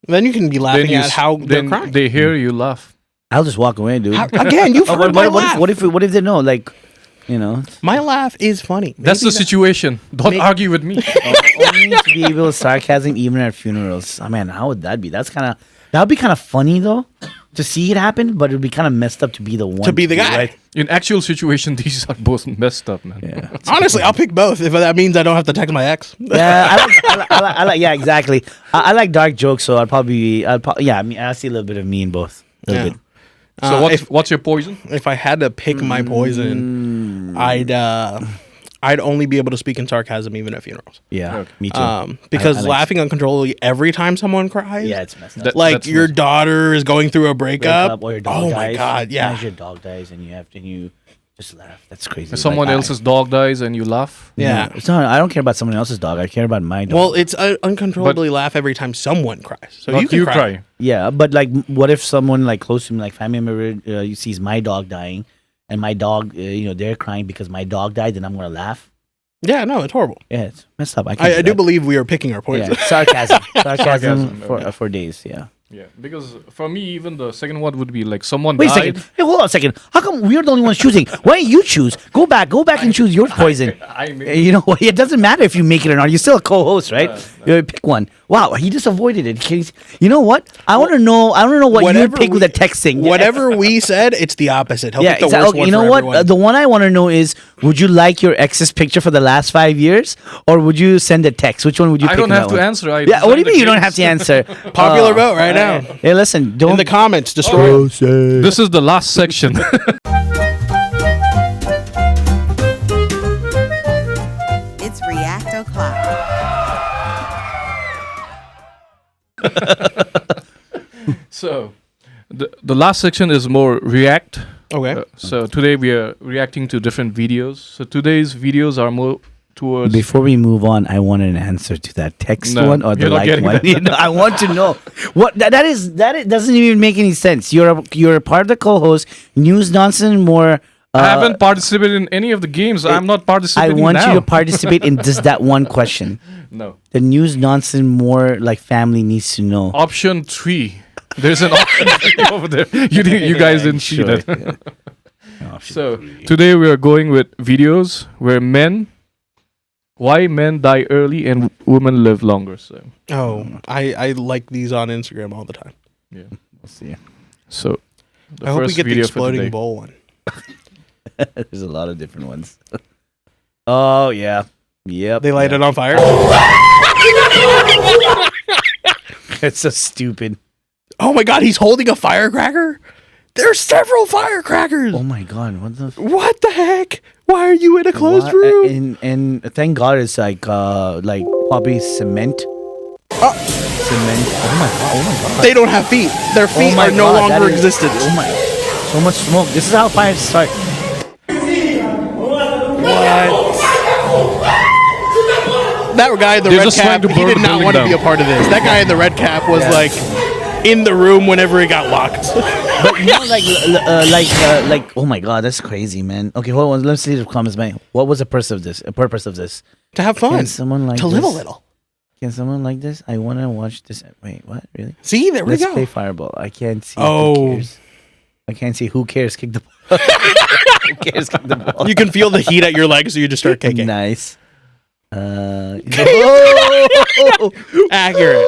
Then you can be laughing at how they're then crying. they hear you laugh. I'll just walk away, dude. Again, you've heard my laugh. What if they know? Like, My laugh is funny. That's the Maybe situation. Don't May- argue with me. only to be able to sarcasm even at funerals. Oh man, how would that be? That would be kind of funny though to see it happen, but it would be kind of messed up to be the one To be the guy. right? In actual situation, these are both messed up, man. Yeah. Honestly, I'll pick both if that means I don't have to text my ex. Yeah, I like. Yeah, exactly. I like dark jokes, so I mean, I see a little bit of me in both. A little Yeah. bit. So what's your poison? If I had to pick my poison, I'd only be able to speak in sarcasm even at funerals. Yeah, me too. Because I like- laughing uncontrollably every time someone cries. Yeah, it's messed up. That- Like that's your messed- daughter is going through a breakup. Or your dog oh dies. my god, yeah. Sometimes your dog dies and you just laugh. That's crazy. If someone Like, else's dog dies and you laugh. Yeah. It's not. I don't care about someone else's dog. I care about my dog. Well, it's uncontrollably laugh every time someone cries. So Not you can cry. yeah, but like, what if someone like close to me, like family member, sees my dog dying, and my dog, they're crying because my dog died, then I'm gonna laugh. Yeah, no, it's horrible. Yeah, it's messed up. I do believe we are picking our poison. Yeah, sarcasm, Sarcasm, okay. for days. Yeah. Yeah, because for me, even the second one would be like someone Wait a died. second. Hey, hold on a second. How come we're the only ones choosing? Why don't you choose? Go back and choose your poison. I mean, You know what? It doesn't matter if you make it or not. You're still a co-host, right? Pick one. Wow, he just avoided it. You know what? I want to know. I want to know what you would Whatever pick with we- a texting. Whatever we said, it's the opposite. He'll Yeah, pick the exactly. worst Okay, one you know for what? everyone. The one I want to know is: would you like your ex's picture for the last 5 years, or would you send a text? Which one would you? I pick don't in have that to one? answer. I Yeah. What do you designed the mean you don't games. have to answer? Popular vote right now. Hey, listen. Don't In the comments, destroy it. This is the last section. It's React O'Clock. So, the last section is more react. Okay. So today we are reacting to different videos. So today's videos are more towards. Before we move on, I want an answer to that text No, one or the you're not like getting one. that. You know, I want to know what that is. It doesn't even make any sense. You're a part of the co-host. News Nonsense and More. I haven't participated in any of the games. I'm not I participating want now. you to participate in just that one question. No. The News Nonsense More like family needs to know. Option 3. There's an option 3 over there. You guys didn't see Sure, that. So today we are going with videos where men Why men die early and women live longer. So I like these on Instagram all the time. yeah. We'll see. So the I hope we first get the video for exploding today. bowl one. There's a lot of different ones. Oh yeah. Yep. They light it on fire. It's so stupid. Oh my god, he's holding a firecracker? There's several firecrackers. Oh my god, what the What the heck? Why are you in a closed What? room? And thank God it's like probably cement. Cement. Oh my god. They don't have feet. Their feet my are no God, that longer is- existent. Oh my, so much smoke. This is how fires start. That guy in the They're red just trying cap, to he burn did the not building want to down. be a part of this. That guy in the red cap was like in the room whenever it got locked. But you know, like, oh my god, that's crazy, man. Okay, hold on. Let's see the comments, man. What was the purpose of this? To have fun. Can someone like to live a this? little. Can someone like this? I want to watch this. Wait, what? Really? See, there Let's we go. play Fireball. I can't see. Oh. Who cares? I can't see. Who cares? Kick the ball. Who cares? Kick the ball. You can feel the heat at your legs, so you just start kicking. Nice. Accurate.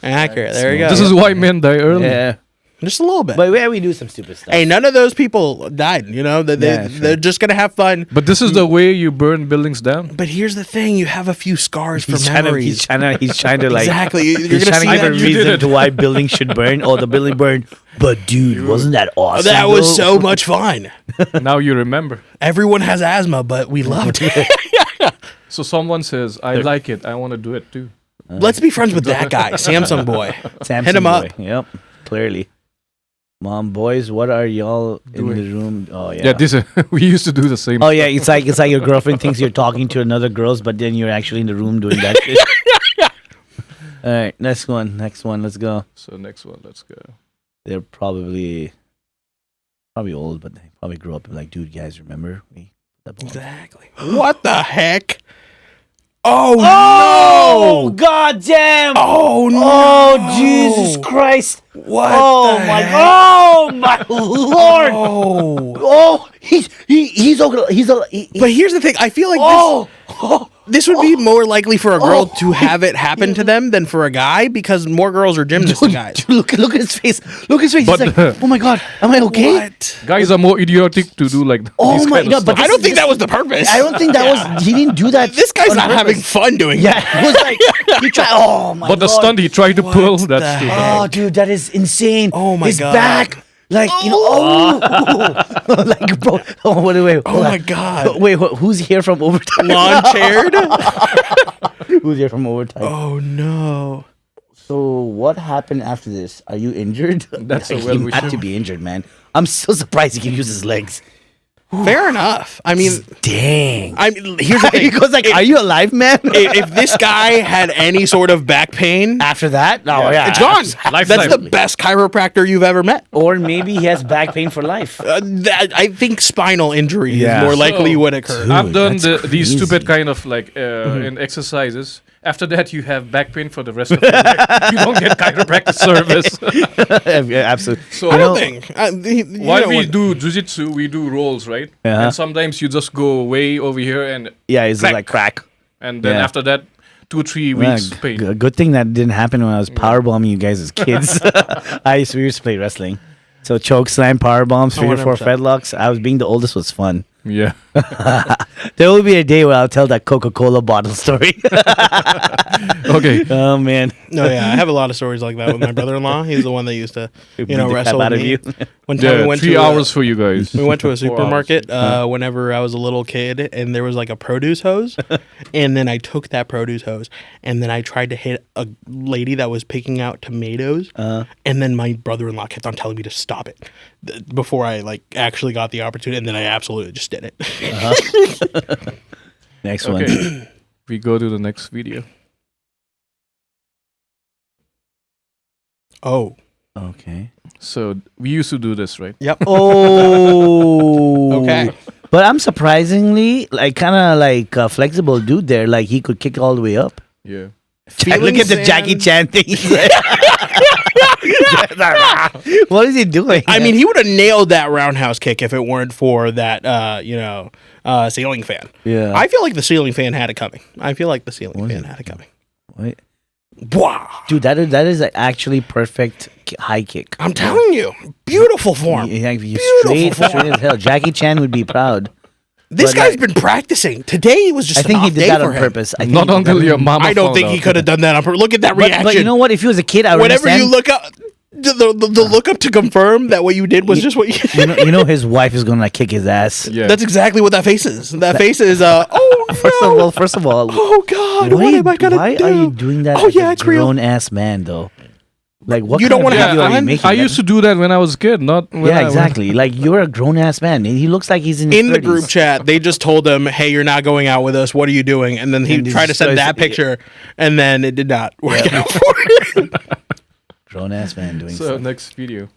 Accurate. There we go. This is why men die early. Yeah. Just a little bit. But yeah, we do some stupid stuff. Hey, none of those people died. You know, Yeah, sure. they're just gonna have fun. But this is the way you burn buildings down. But here's the thing: you have a few scars for he's trying memories. he's trying to like Exactly. You're He's gonna trying see to give a that. You did reason it. to why buildings should burn. Oh, the building burned. But dude, wasn't that awesome? That was though? so much fun. Now you remember. Everyone has asthma, but we loved it. So someone says, I like it. I want to do it too. Let's be friends with that guy, Samsung boy. Samsung Hit him boy. up. Yep, clearly. Mom, boys, what are y'all in Doing. the room? Oh yeah. Yeah, this we used to do the same. Oh yeah, it's like your girlfriend thinks you're talking to another girls, but then you're actually in the room doing that shit. All right, next one. Let's go. So next one, let's go. They're probably old, but they probably grew up and like, dude, guys, remember we that ball? Exactly. What the heck? Oh, Oh no! god damn! Oh no! Oh Jesus Christ! What? Oh the my! heck? Oh my Lord! Oh. Oh, he's okay. But here's the thing: I feel like this would be more likely for a girl to have it happen to them than for a guy because more girls are gymnasts than guys. Look at his face. Look at his face. But- He's like, oh my god, am I okay? What? Guys are more idiotic to do like Oh these my kind of god! stuff. But I don't think that was the purpose. I don't think that was. He didn't do that. This guy's on not having purpose. fun doing Yeah, that. it was like he tried. Oh my! But the Lord. stunt he tried to pull, the that's stupid. heck? Oh, dude, that is insane. Oh my his God. back, like you know, oh, like bro. Oh wait. Oh hold my on. god. Wait, who's here from overtime? Lawn chaired? Who's here from overtime? Oh no. So what happened after this? Are you injured? That's a Like, well he we had should- to be injured, man. I'm so surprised he can use his legs. Fair enough. I mean, Dang. here's the He thing. goes like, "Are you alive, man?" If this guy had any sort of back pain, After that, oh yeah, it's gone. Lifetime. That's the best chiropractor you've ever met. Or maybe he has back pain for life. I think spinal injury Yeah. is more likely So- what occurred. I've done that's these crazy. stupid kind of like in exercises. After that, you have back pain for the rest of your life. You don't get chiropractic service. Absolutely. So I know- don't think. while we do jujitsu, we do rolls, right? Yeah. And sometimes you just go way over here, and Yeah, it's Crack. like crack. then Yeah. after that, 2-3 Yeah, weeks pain. good thing that didn't happen when I was powerbombing you guys as kids. We used to play wrestling. So choke slam, power bombs, figure four 100%. fedlocks. I was being the oldest was fun. Yeah. There will be a day where I'll tell that Coca-Cola bottle story. Okay. Oh man, No, yeah, I have a lot of stories like that with my brother-in-law. He's the one that used to, Beat you know, the crap wrestle out with of me. you. One time we Yeah, went 3 to hours for you guys. we went to a 4 hours. supermarket whenever I was a little kid, and there was like a produce hose, and then I took that produce hose, and then I tried to hit a lady that was picking out tomatoes, and then my brother-in-law kept on telling me to stop it before I like actually got the opportunity, and then I absolutely just did it. Next one. Okay. We go to the next video. Oh, Okay. So we used to do this, right? yep. Oh. Okay. But I'm surprisingly like kind of like flexible dude there. Like he could kick all the way up. Yeah. Look at the Feeling Jackie sand. Chan thing. He's like, What is he doing? I mean, he would have nailed that roundhouse kick if it weren't for that, ceiling fan. Yeah. I feel like the ceiling fan had it coming. What? Wow. Dude, that is actually perfect high kick. I'm telling you, beautiful form. Straight as hell. Jackie Chan would be proud. This But, guy's like, been practicing. Today was just I think an he off did day that for on him. purpose. I think Not he did until that your on- mama. I don't found think he out. could have done that on purpose. Look at that reaction. But you know what? If he was a kid, I would Whenever understand. you look up, the look up to confirm that what you did was just what you did. you know his wife is gonna like kick his ass. Yeah. That's exactly what that face is. That face is, oh, First of all, oh God, what am I gonna do? Why are you doing that? Oh, as yeah, a it's real. grown ass man though. Like what? You don't wanna have video are you fun? making? I used to do that when I was a kid, not when Yeah, exactly. Like you're a grown ass man. He looks like he's in his In the 30s. group chat, they just told him, "Hey, you're not going out with us. What are you doing?" And then he And he tried to just send goes- that picture, and then it did not work Yeah. out for him. Grown ass man doing So stuff. next video.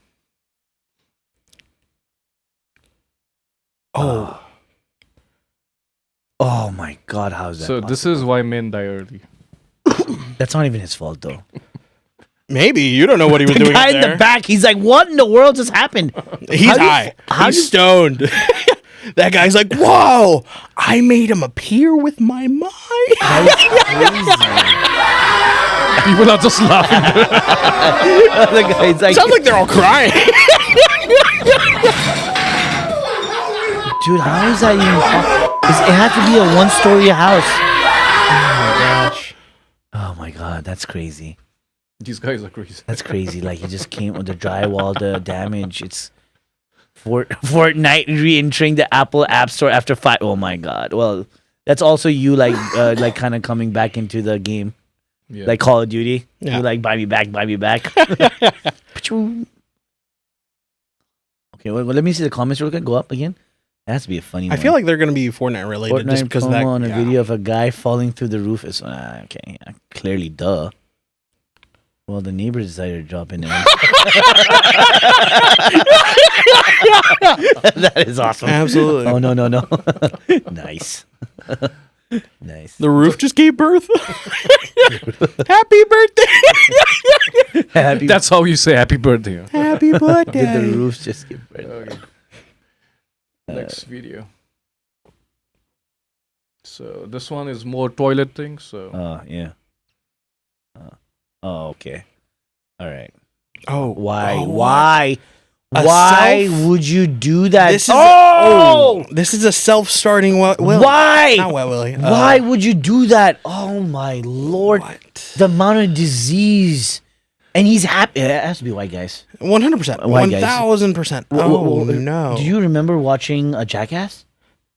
Oh. Oh my God! How's that? So this is why men die early. That's not even his fault though. Maybe you don't know what he was The doing. guy up in there. the back, he's like, "What in the world just happened?" He's How do you- high. how He's do you- stoned. That guy's like, "Whoa! I made him appear with my mind." People are just laughing. The guy's like, Sounds like they're all crying. "Dude, how is that even? It had to be a one-story house." Gosh. Oh my God, that's crazy. These guys are crazy. That's crazy. Like he just came with the drywall, the damage. It's Fortnite re-entering the Apple App Store after 5. Oh my God. Well, that's also you like kind of coming back into the game, Yeah. like Call of Duty. Yeah. You like buy me back. Pachoo. Okay, well, let me see the comments real quick. Go up again. That has to be a funny I one. feel like they're gonna be Fortnite related just Fortnite because promo of that. on a yeah. video of a guy falling through the roof is okay. Yeah, clearly, duh. Well, the neighbors decided to drop in there. That is awesome. Absolutely. Oh no. Nice. Nice. The roof just gave birth. Happy birthday! Happy That's how you say happy birthday. Happy did the birthday! roofs just give birth? Okay. Next video. So this one is more toilet thing. So Oh yeah. Oh okay. All right. Oh, Why? oh, Why? A Why self- would you do that? This is oh! this is a self-starting Willie. Why? Not Willie. Why would you do that? Oh my lord! What? The amount of disease, and he's happy. It has to be white guys. 100%. White guys. 1000%. Wha- Oh wha- no. Do you remember watching a Jackass?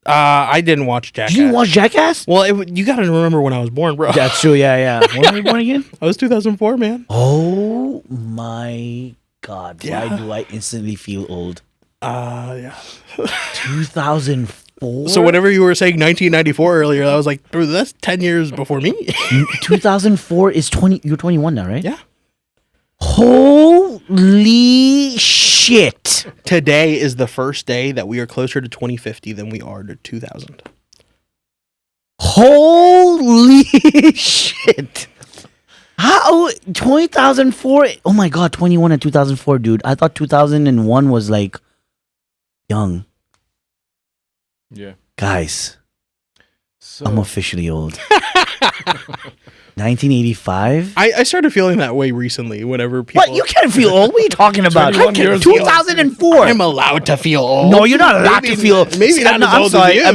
I didn't watch Jackass. You didn't watch Jackass? Well, you got to remember when I was born, bro. That's true. Yeah. When were you born again? I was 2004, man. Oh my god! Yeah. Why do I instantly feel old? Yeah. 2004. So whenever you were saying 1994 earlier, I was like, dude, that's 10 years before me. 2004 is 20. You're 21 now, right? Yeah. Holy shit! Today is the first day that we are closer to 2050 than we are to 2000. Holy shit! How 2004? Oh my god, 21 and 2004, dude. I thought 2001 was like young. yeah. Guys, So I'm officially old. 1985. I started feeling that way recently whenever people... What? You can't feel old. What are you talking about? 21 years old. 2004. I'm allowed to feel old. No, you're not allowed to feel. Maybe not No, as I'm old sorry. as you.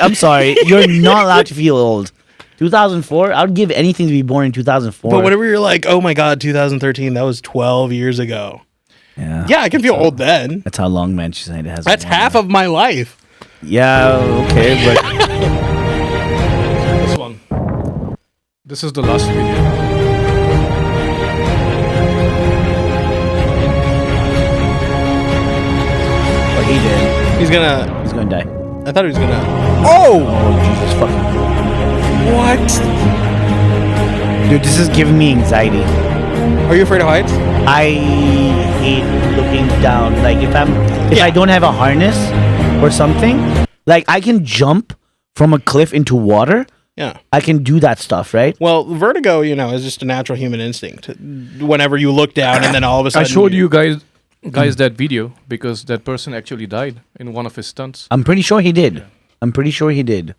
I'm sorry. You're not allowed to feel old. 2004. I would give anything to be born in 2004. But whenever you're like, oh my god, 2013, that was 12 years ago. Yeah. Yeah, I can feel old then. That's how long Manchester United has. That's been half of my life. Yeah. Okay, but this one. This is the last video. what he did, He's gonna... he's gonna die. I thought he was gonna... Oh! Oh Jesus fucking! What? Dude, this is giving me anxiety. Are you afraid of heights? I hate looking down. Like if I don't have a harness or something, like I can jump from a cliff into water, Yeah. I can do that stuff, right? Well, vertigo, is just a natural human instinct. Whenever you look down and then all of a I sudden... showed you guys that video because that person actually died in one of his stunts. I'm pretty sure he did. I'm pretty sure he did.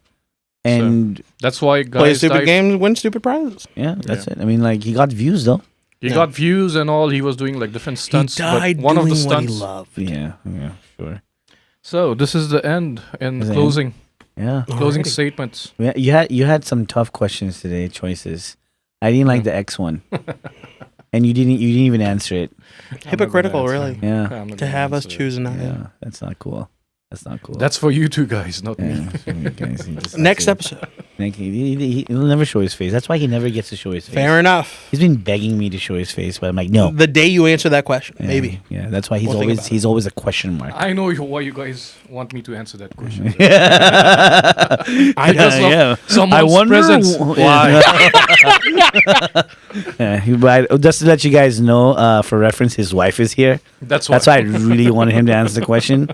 And that's why guys play stupid died. games, win stupid prizes. yeah, that's it. I mean, like, he got views, though. He got views and all. He was doing like different stunts. He died but one of the doing what he stunts. loved. Yeah, sure. So this is the end and Is it closing. Yeah. Closing Alrighty. statements. Yeah, you had some tough questions today, choices. I didn't like the X one. And you didn't even answer it. Hypocritical, really. Yeah. I'm not To gonna have us answer that. choose and not him. Yeah, that's not cool. That's not cool. That's for you two guys, not me. yeah. So you guys, he just- Next episode. He'll never show his face. That's why he never gets to show his face. Fair enough. He's been begging me to show his face, but I'm like, no. The day you answer that question, Yeah, maybe. Yeah, that's why he's We'll think about he's always a question mark. I know why you guys want me to answer that question. I Because of yeah. someone's I wonder presence. why. But just to let you guys know, for reference, his wife is here. That's why. That's why I really wanted him to answer the question.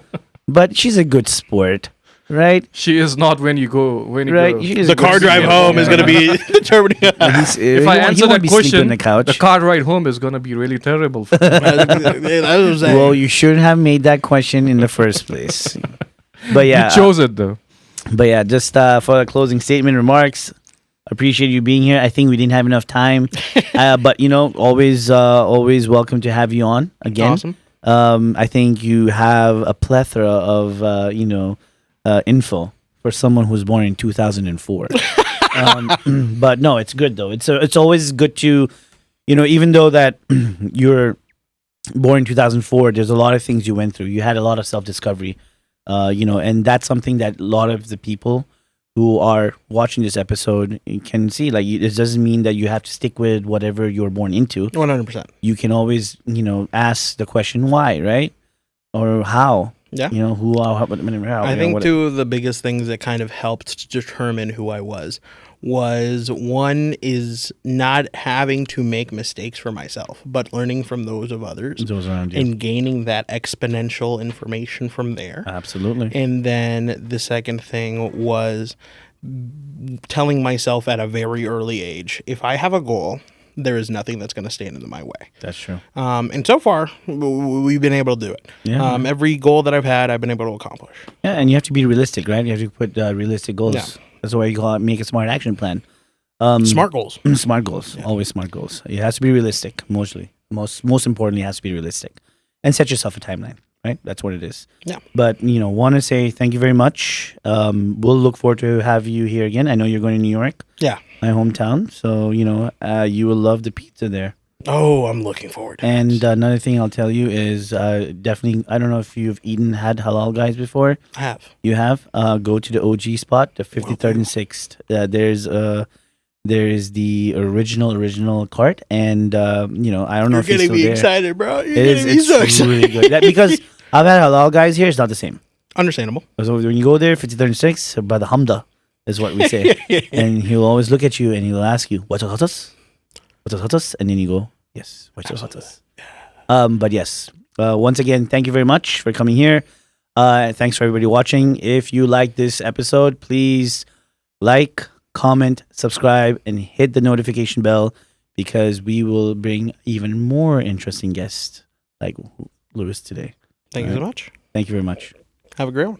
But she's a good sport, right? She is not when you go. Right? Go. She is The a good car drive sport. home is going to be determining. If I answer that on question, the couch. the car ride home is gonna be really terrible. For me. Well, you shouldn't have made that question in the first place. But yeah, You chose it though. but yeah, just for the closing statement remarks, appreciate you being here. I think we didn't have enough time, but always welcome to have you on again. Awesome. I think you have a plethora of info for someone who's born in 2004. But no, it's good though. It's always good to, even though that you're born in 2004, there's a lot of things you went through. You had a lot of self-discovery, and that's something that a lot of the people who are watching this episode can see. Like, it doesn't mean that you have to stick with whatever you're born into. 100%. You can always, ask the question why, right? Or how. Yeah. Who, how, I think two of the biggest things that kind of helped to determine who I was one is not having to make mistakes for myself, but learning from those of others those around you. and gaining that exponential information from there. Absolutely. And then the second thing was telling myself at a very early age, if I have a goal, there is nothing that's going to stand in my way. That's true. And so far, we've been able to do it. Yeah. Every goal that I've had, I've been able to accomplish. Yeah, and you have to be realistic, right? You have to put realistic goals. Yeah. That's why you call it make a smart action plan. Smart goals. Smart goals. Always smart goals. It has to be realistic, mostly. Most importantly, it has to be realistic. And set yourself a timeline, right? That's what it is. Yeah. But, want to say thank you very much. We'll look forward to have you here again. I know you're going to New York, Yeah. my hometown. So, you will love the pizza there. Oh, I'm looking forward to it. And another thing I'll tell you is definitely, I don't know if you've had halal guys before. I have. You have? Go to the OG spot, the 53rd and 6th. There is the original cart, and I don't know You're if he's getting still me there. excited, bro. You're It getting is. me It's so excited. really good. Because I've had halal guys here. It's not the same. Understandable. So when you go there, 53rd and 6th, by the Hamda is what we say, and he'll always look at you and he'll ask you, "What's hotas? What's hotas?" And then you go, "Yes, what's hotas?" But yes, once again, thank you very much for coming here. Thanks for everybody watching. If you like this episode, please like, comment, subscribe, and hit the notification bell because we will bring even more interesting guests like Louis today. Thank you so much. Thank you very much. Have a great one.